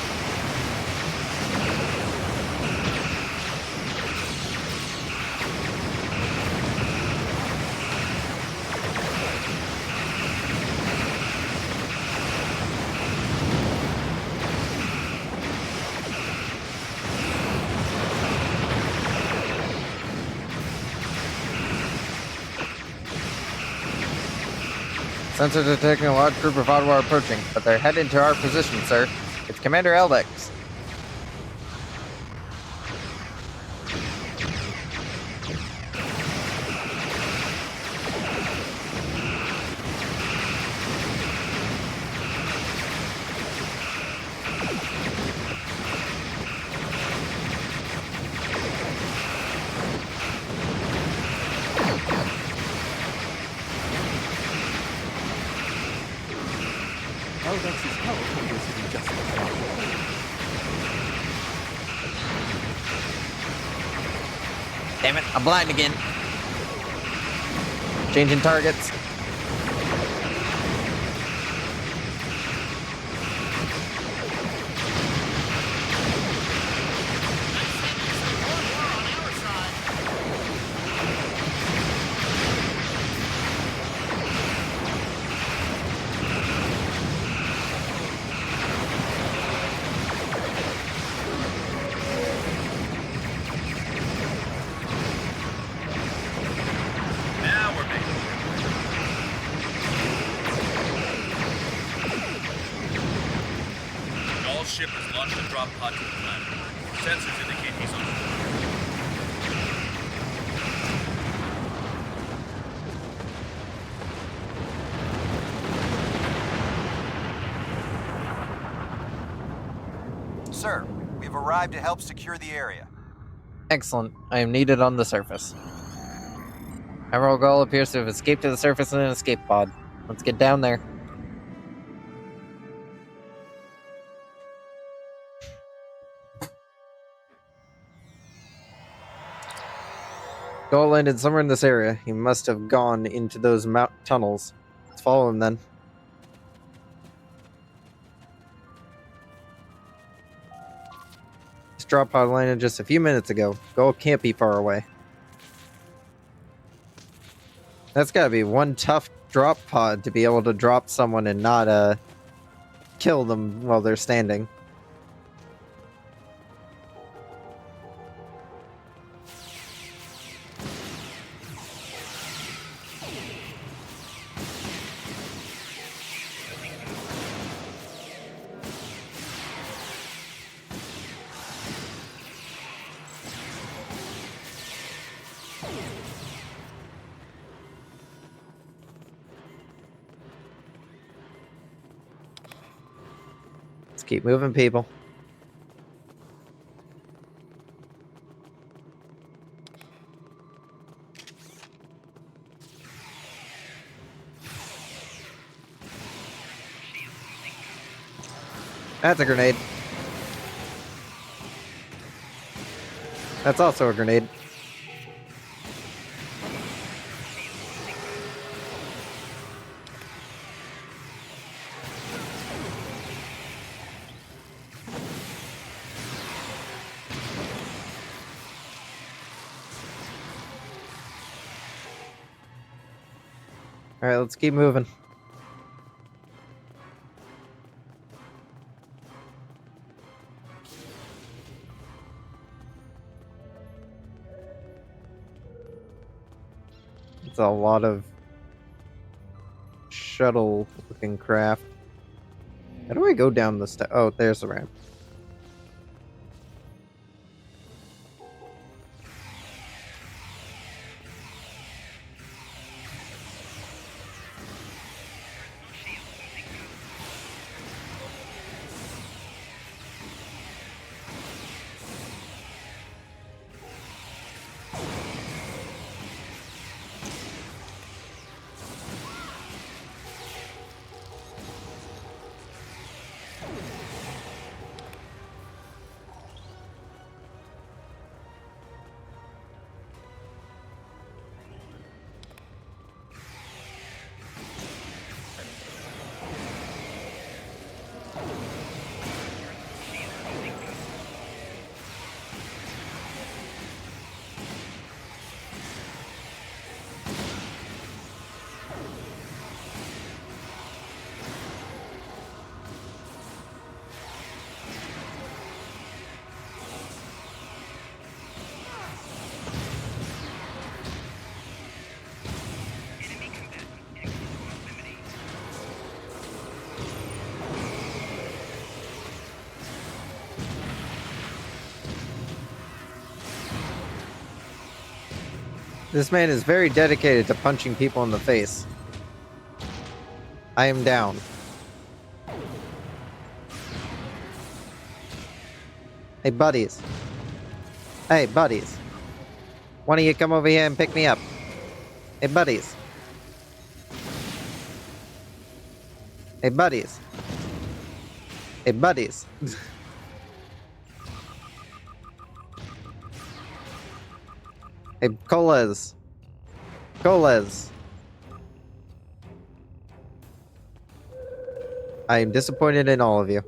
Sensor detecting a large group of Vaudoir approaching, but they're headed to our position, sir. It's Commander Eldex. Eldex's help appears to be just Damn it, I'm blind again. Changing targets. Ship has launched a drop pod to the planet. Sensors indicate he's on board. Sir, we've arrived to help secure the area. Excellent. I am needed on the surface. Admiral Gull appears to have escaped to the surface in an escape pod. Let's get down there. Goal landed somewhere in this area. He must have gone into those tunnels. Let's follow him then. This drop pod landed just a few minutes ago. Goal can't be far away. That's gotta be one tough drop pod to be able to drop someone and not kill them while they're standing. Keep moving, people. That's a grenade. That's also a grenade. Alright, let's keep moving. It's a lot of shuttle-looking craft. How do I go down the step? Oh, there's the ramp. This man is very dedicated to punching people in the face. I am down. Hey, buddies. Hey, buddies. One of you come over here and pick me up. Hey, buddies. Hey, buddies. Hey, buddies. Hey, Coles. Coles. I am disappointed in all of you.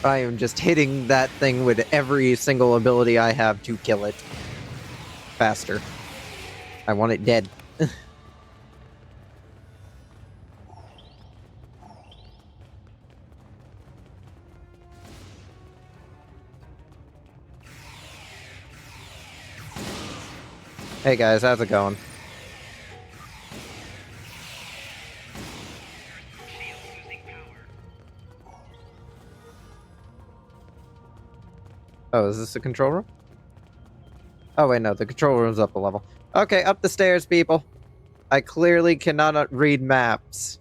I am just hitting that thing with every single ability I have to kill it faster. I want it dead. Hey guys, how's it going? Oh, is this the control room? Oh, wait, no. The control room's up a level. Okay, up the stairs, people. I clearly cannot read maps.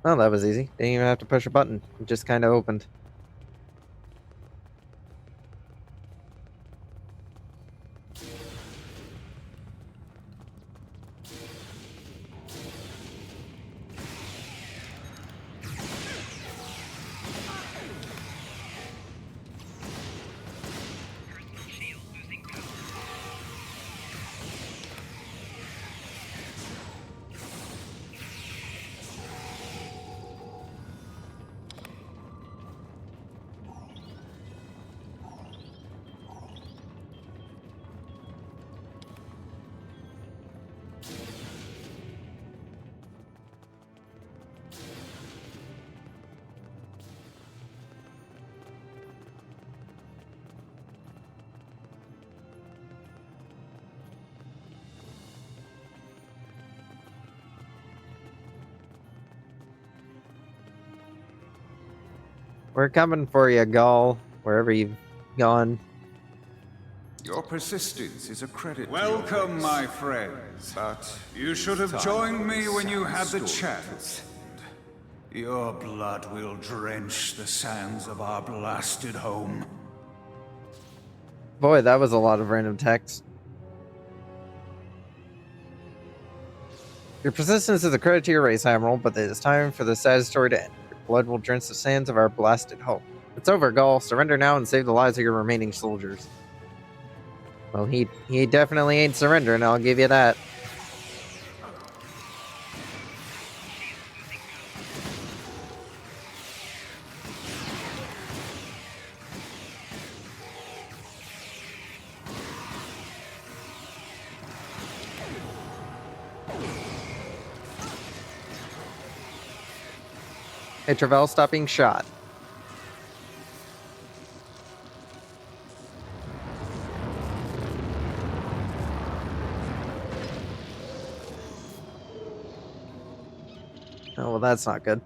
Oh, that was easy. Didn't even have to push a button. It just kind of opened. We're coming for you, Gaul, wherever you've gone. Your persistence is a credit. Welcome, my friends. But you should have joined me when you had the chance. Your blood will drench the sands of our blasted home. Boy, that was a lot of random text. Your persistence is a credit to your race, Admiral, but it is time for the sad story to end. Your blood will drench the sands of our blasted home. It's over, Gaul. Surrender now and save the lives of your remaining soldiers. Well, he definitely ain't surrendering, I'll give you that. Hey, Travell, stop being shot. Oh, well, that's not good.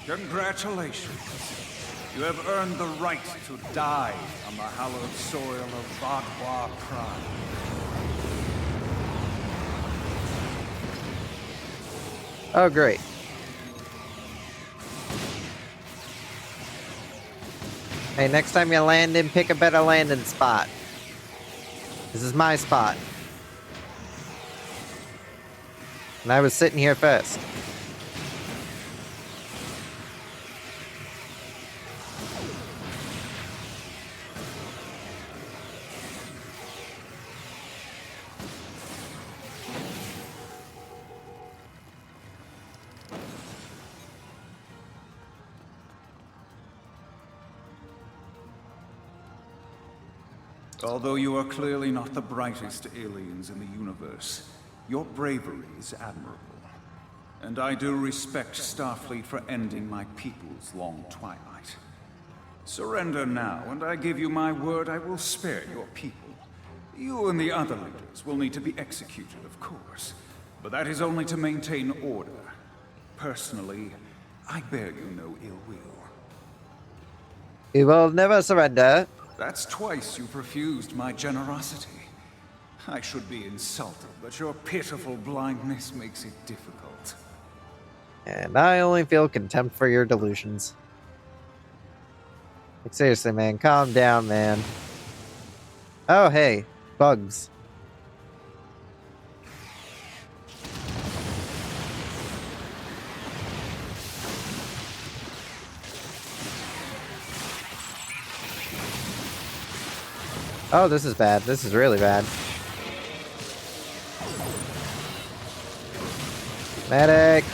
Congratulations. You have earned the right to die on the hallowed soil of Valleint Crew. Oh, great. Hey, next time you land in, pick a better landing spot. This is my spot. And I was sitting here first. Although you are clearly not the brightest aliens in the universe, your bravery is admirable. And I do respect Starfleet for ending my people's long twilight. Surrender now, and I give you my word I will spare your people. You and the other leaders will need to be executed, of course. But that is only to maintain order. Personally, I bear you no ill will. We will never surrender. That's twice you've refused my generosity. I should be insulted, but your pitiful blindness makes it difficult. And I only feel contempt for your delusions. Like, seriously, man, calm down, man. Oh, hey, bugs. Oh, this is bad. This is really bad. Medic!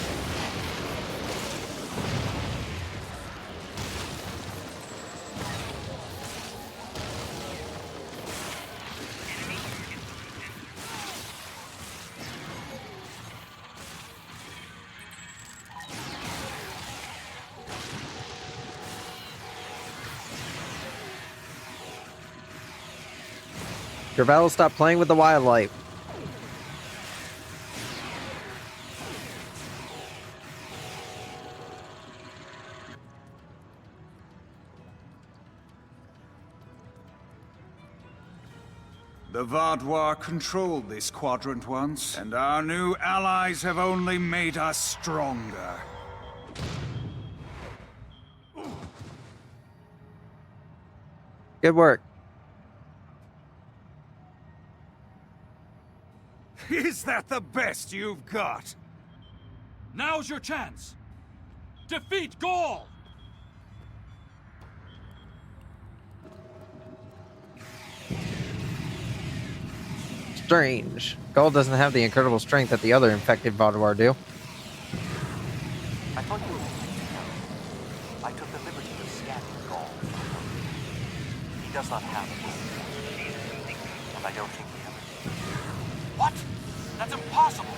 Travel, stop playing with the wildlife. The Vaadwaur controlled this quadrant once, and our new allies have only made us stronger. Good work. Is that the best you've got? Now's your chance! Defeat Gaul! Strange. Gaul doesn't have the incredible strength that the other infected Vaadwaur do. I thought you were willing to know. I took the liberty of scanning Gaul. He does not have it. And I don't think we have it. What? That's impossible!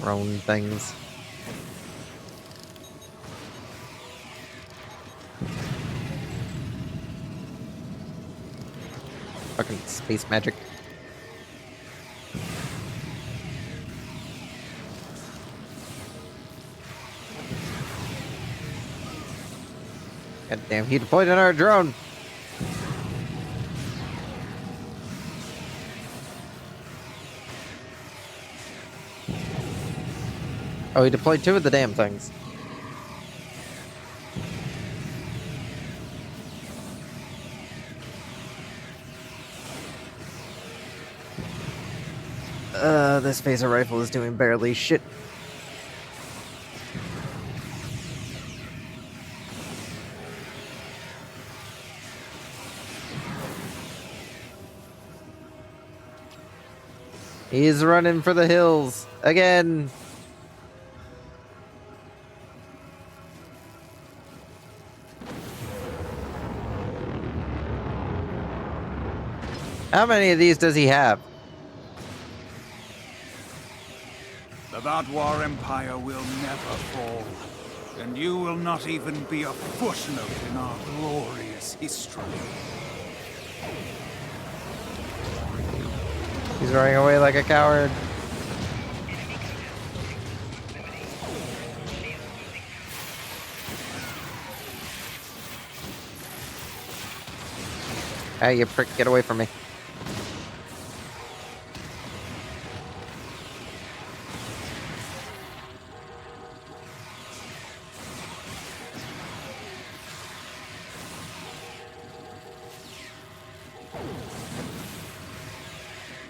Drone things. Fucking space magic. God damn, he deployed another drone. Oh, he deployed two of the damn things. This phaser rifle is doing barely shit. He's running for the hills again. How many of these does he have? The Vaadwaur Empire will never fall, and you will not even be a footnote in our glorious history. He's running away like a coward. Hey, you prick, get away from me.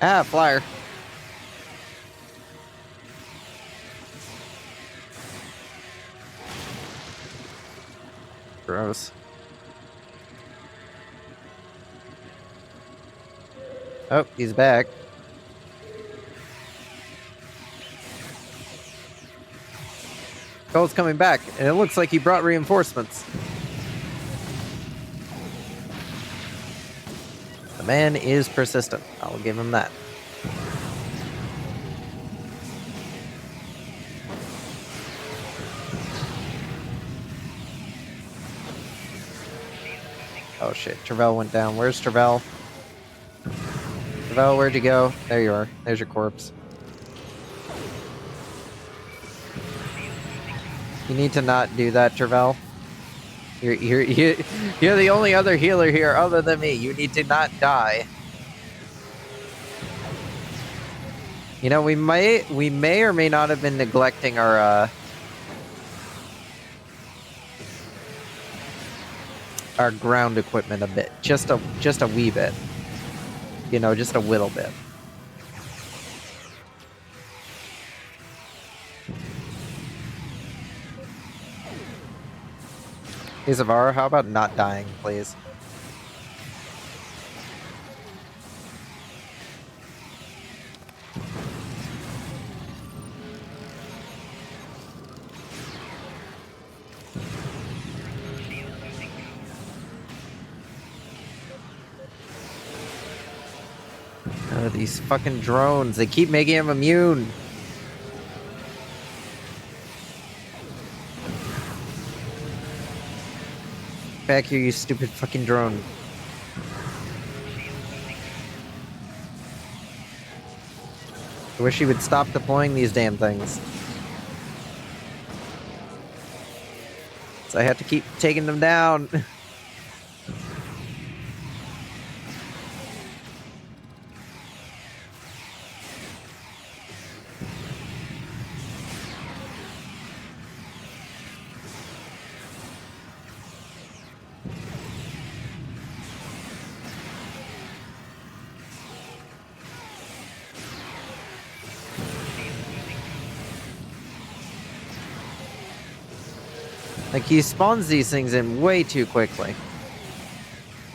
Ah, flyer. Gross. Oh, he's back. Cole's coming back, and it looks like he brought reinforcements. The man is persistent. I'll give him that. Oh shit, Travell went down. Where's Travell? Travell, where'd you go? There you are. There's your corpse. You need to not do that, Travell. You're the only other healer here other than me. You need to not die. You know, we may or may not have been neglecting our ground equipment a bit. Just a wee bit. You know, just a little bit. Hey, Zavara, how about not dying, please? These fucking drones, they keep making him immune. Back here, you stupid fucking drone. I wish he would stop deploying these damn things. So I have to keep taking them down. Like, he spawns these things in way too quickly.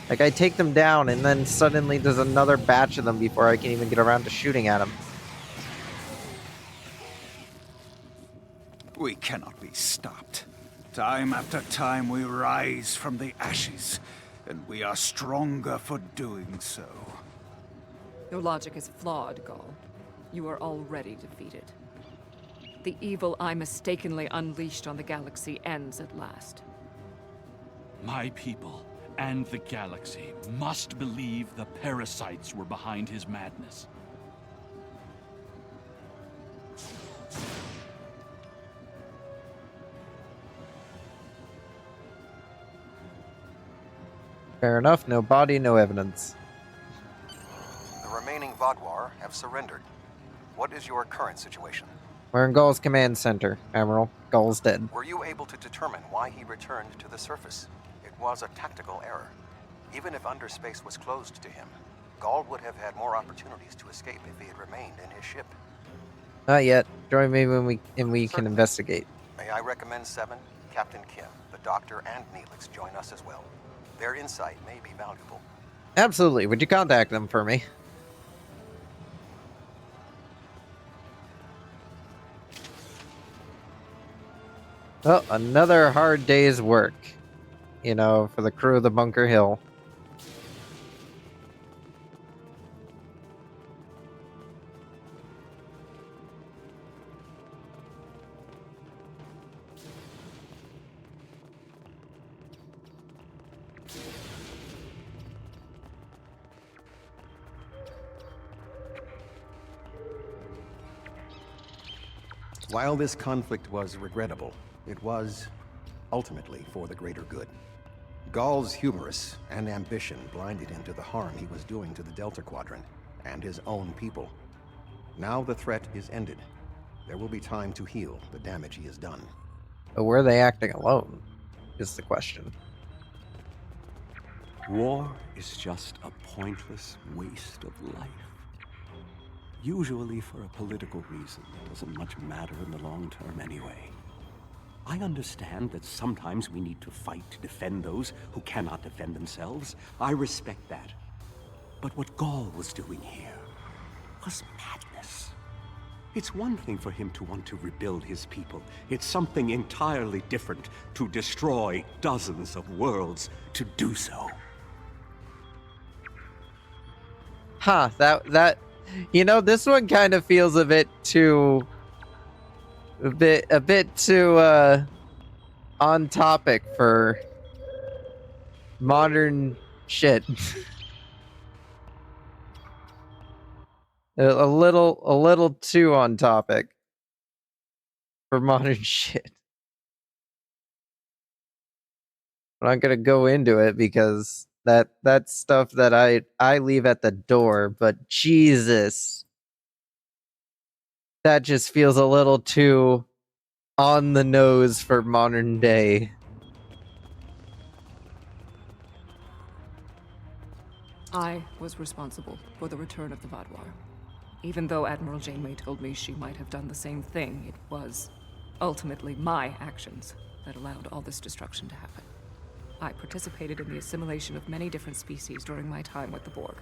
Like, I take them down, and then suddenly there's another batch of them before I can even get around to shooting at them. We cannot be stopped. Time after time we rise from the ashes, and we are stronger for doing so. Your logic is flawed, Gaul. You are already defeated. The evil I mistakenly unleashed on the galaxy ends at last. My people and the galaxy must believe the parasites were behind his madness. Fair enough, no body, no evidence. The remaining Vaadwaur have surrendered. What is your current situation? We're in Gaul's command center, Admiral. Gaul's dead. Were you able to determine why he returned to the surface? It was a tactical error. Even if underspace was closed to him, Gaul would have had more opportunities to escape if he had remained in his ship. Not yet. Join me when we can investigate. May I recommend 7, Captain Kim, the Doctor, and Neelix join us as well. Their insight may be valuable. Absolutely. Would you contact them for me? Well, another hard day's work, you know, for the crew of the Bunker Hill. While this conflict was regrettable, it was ultimately for the greater good. Gaul's hubris and ambition blinded him to the harm he was doing to the Delta Quadrant and his own people. Now the threat is ended. There will be time to heal the damage he has done. But were they acting alone, is the question. War is just a pointless waste of life. Usually for a political reason. It doesn't much matter in the long term anyway. I understand that sometimes we need to fight to defend those who cannot defend themselves. I respect that. But what Gaul was doing here was madness. It's one thing for him to want to rebuild his people. It's something entirely different to destroy dozens of worlds to do so. Huh, that you know, this one kind of feels a bit too on topic for modern shit. a little too on topic for modern shit. I'm not gonna go into it because that's stuff that I leave at the door, but Jesus, that just feels a little too on the nose for modern day. I was responsible for the return of the Vaadwaur. Even though Admiral Janeway told me she might have done the same thing, it was ultimately my actions that allowed all this destruction to happen. I participated in the assimilation of many different species during my time with the Borg.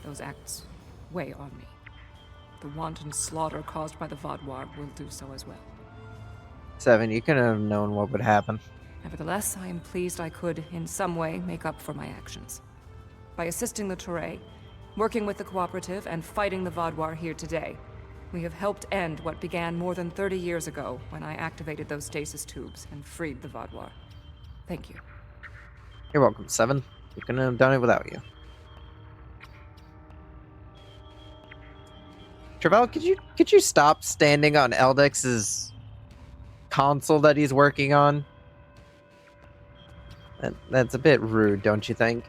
Those acts weigh on me. The wanton slaughter caused by the Vaadwaur will do so as well. 7, you couldn't have known what would happen. Nevertheless, I am pleased I could, in some way, make up for my actions. By assisting the Toray, Working with the Cooperative and fighting the Vaadwaur here today, we have helped end what began more than 30 years ago when I activated those stasis tubes and freed the Vaadwaur. Thank you. You're welcome, Seven. We couldn't have done it without you. Travell, could you stop standing on Eldex's console that he's working on? That's a bit rude, don't you think?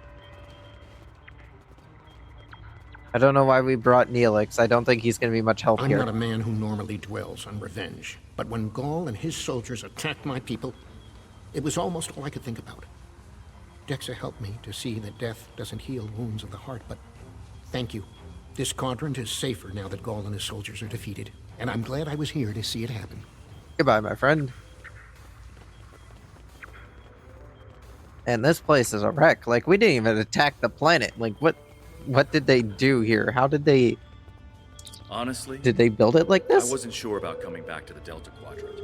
I don't know why we brought Neelix. I don't think he's going to be much help I'm here. not a man who normally dwells on revenge, but when Gaul and his soldiers attacked my people, it was almost all I could think about. Dexa helped me to see that death doesn't heal wounds of the heart, but thank you. This quadrant is safer now that Gaul and his soldiers are defeated, and I'm glad I was here to see it happen. Goodbye, my friend. And this place is a wreck. Like, we didn't even attack the planet. Like, what did they do here? How did they... Honestly, did they build it like this? I wasn't sure about coming back to the Delta Quadrant.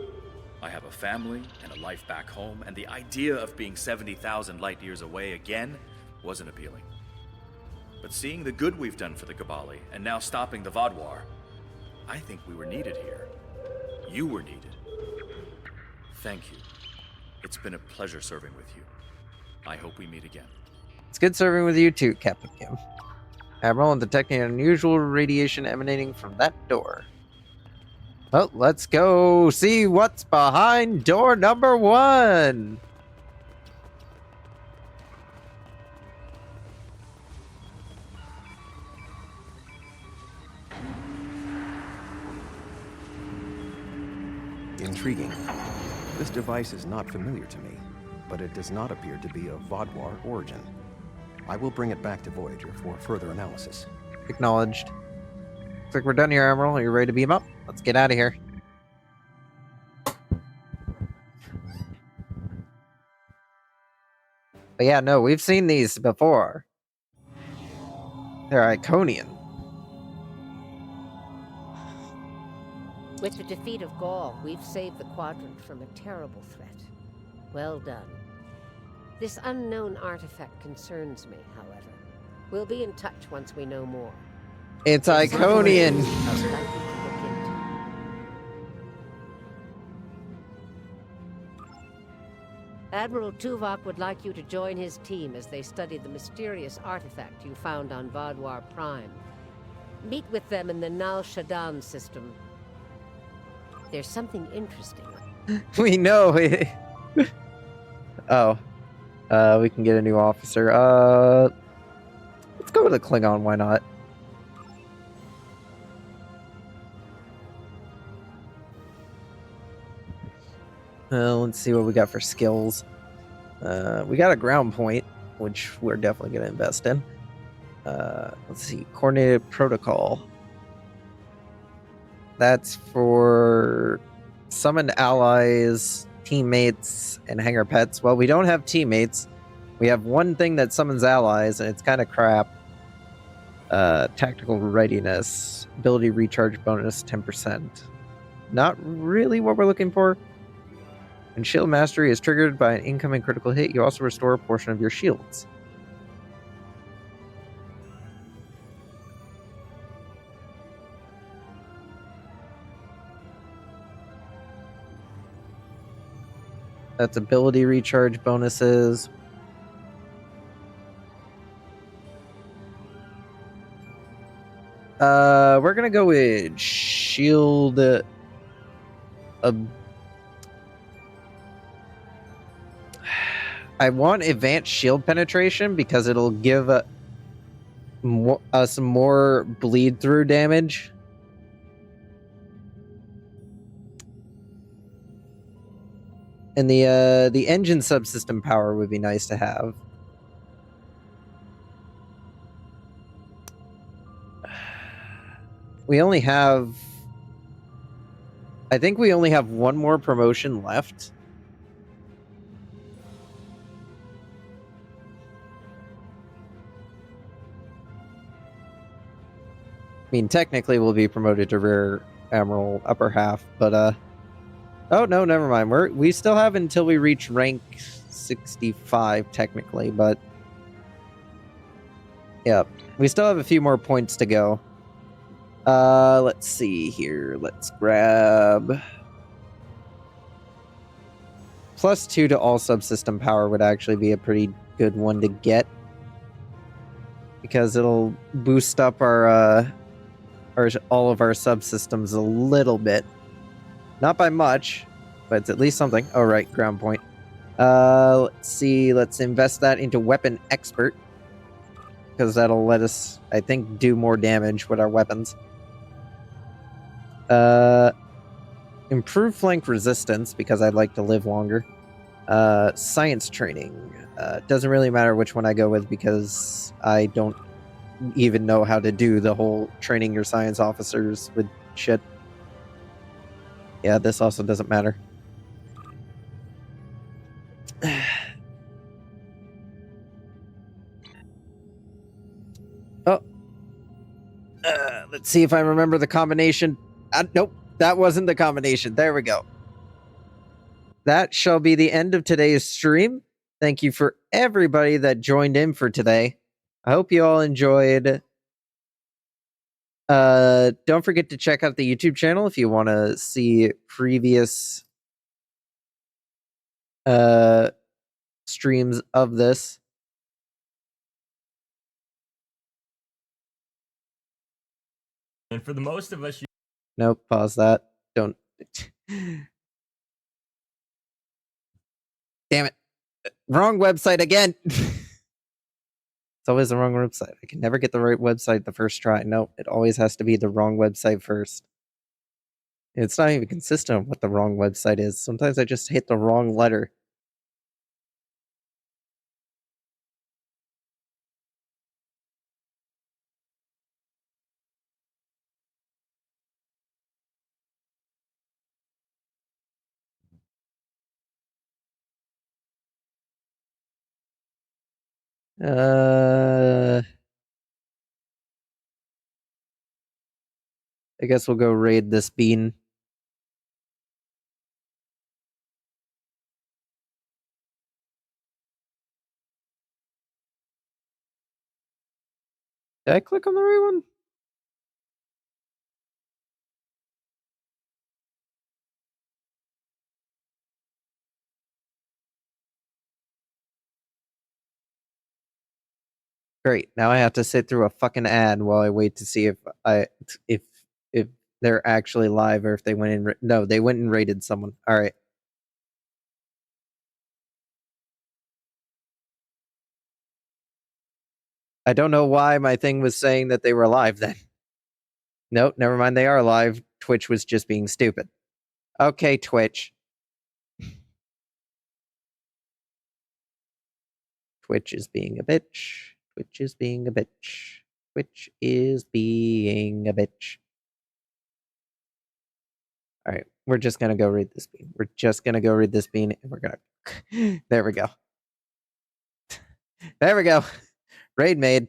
I have a family and a life back home, and the idea of being 70,000 light years away again wasn't appealing. But seeing the good we've done for the Gabali, and now stopping the Vaadwaur, I think we were needed here. You were needed. Thank you. It's been a pleasure serving with you. I hope we meet again. It's good serving with you too, Captain Kim. Admiral, and detecting unusual radiation emanating from that door. Well, let's go see what's behind door number 1. Intriguing. This device is not familiar to me, but it does not appear to be of Vaadwaur origin. I will bring it back to Voyager for further analysis. Acknowledged. Looks like we're done here, Admiral. Are you ready to beam up? Let's get out of here. But yeah, no, we've seen these before. They're Iconian. With the defeat of Gaul, we've saved the Quadrant from a terrible threat. Well done. This unknown artifact concerns me, however. We'll be in touch once we know more. It's Iconian. I'd like you to look into. Admiral Tuvok would like you to join his team as they study the mysterious artifact you found on Vaadwaur Prime. Meet with them in the Nal Shadan system. There's something interesting. We know. Oh. We can get a new officer. Let's go with the Klingon, why not? Let's see what we got for skills. We got a ground point, which we're definitely going to invest in. Let's see, coordinated protocol. That's for summon allies, teammates, and hangar pets. Well, we don't have teammates. We have one thing that summons allies, and it's kind of crap. Tactical readiness, ability recharge bonus 10%. Not really what we're looking for. When shield mastery is triggered by an incoming critical hit, you also restore a portion of your shields. That's ability recharge bonuses. We're gonna go with shield. I want advanced shield penetration because it'll give us more bleed through damage. And the engine subsystem power would be nice to have. We only have... I think we only have one more promotion left. I mean, technically we'll be promoted to Rear Admiral upper half, but oh no, never mind. We still have until we reach rank 65 technically, but Yep. We still have a few more points to go. Let's see here. Let's grab... +2 to all subsystem power would actually be a pretty good one to get. Because it'll boost up our all of our subsystems a little bit. Not by much, but it's at least something. Oh, right, ground point. Let's see. Let's invest that into Weapon Expert. Because that'll let us, I think, do more damage with our weapons. Improve flank resistance, because I'd like to live longer. Science training. Doesn't really matter which one I go with, because I don't even know how to do the whole training your science officers with shit. Yeah, this also doesn't matter. Oh. Let's see if I remember the combination. Nope, that wasn't the combination. There we go. That shall be the end of today's stream. Thank you for everybody that joined in for today. I hope you all enjoyed. Don't forget to check out the YouTube channel if you want to see previous streams of this. And for the most of us, Nope, pause that. Don't. Damn it. Wrong website again. It's always the wrong website. I can never get the right website the first try. No, it always has to be the wrong website first. It's not even consistent of what the wrong website is. Sometimes I just hit the wrong letter. I guess we'll go raid this bean. Did I click on the right one? Great. Now I have to sit through a fucking ad while I wait to see if they're actually live or if they went in. No, they went and raided someone. All right. I don't know why my thing was saying that they were live then. Nope, never mind. They are live. Twitch was just being stupid. Okay, Twitch. Twitch is being a bitch. Twitch is being a bitch. Twitch is being a bitch. All right, we're just going to go read this bean. We're just going to go read this bean, and we're going to... There we go. There we go. Raid made.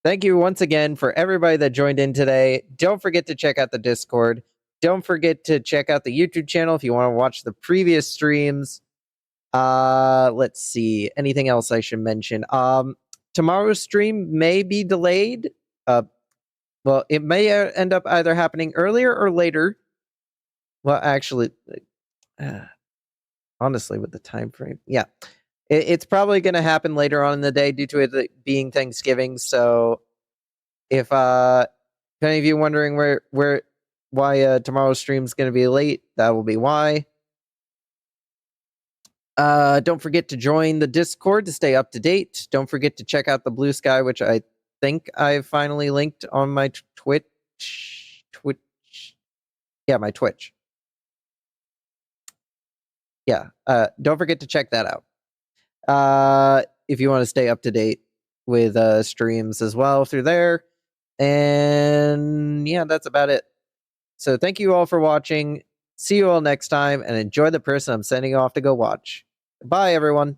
Thank you once again for everybody that joined in today. Don't forget to check out the Discord. Don't forget to check out the YouTube channel if you want to watch the previous streams. Let's see. Anything else I should mention? Tomorrow's stream may be delayed. Well, it may end up either happening earlier or later. Well, actually, honestly, with the time frame, yeah, it's probably going to happen later on in the day due to it being Thanksgiving. So, if any of you wondering why tomorrow's stream is going to be late, that will be why. Don't forget to join the Discord to stay up to date. Don't forget to check out the Blue Sky, which I think I've finally linked on my Twitch. Yeah, my Twitch. Yeah, don't forget to check that out. If you want to stay up to date with streams as well through there. And yeah, that's about it. So thank you all for watching. See you all next time, and enjoy the person I'm sending off to go watch. Bye, everyone.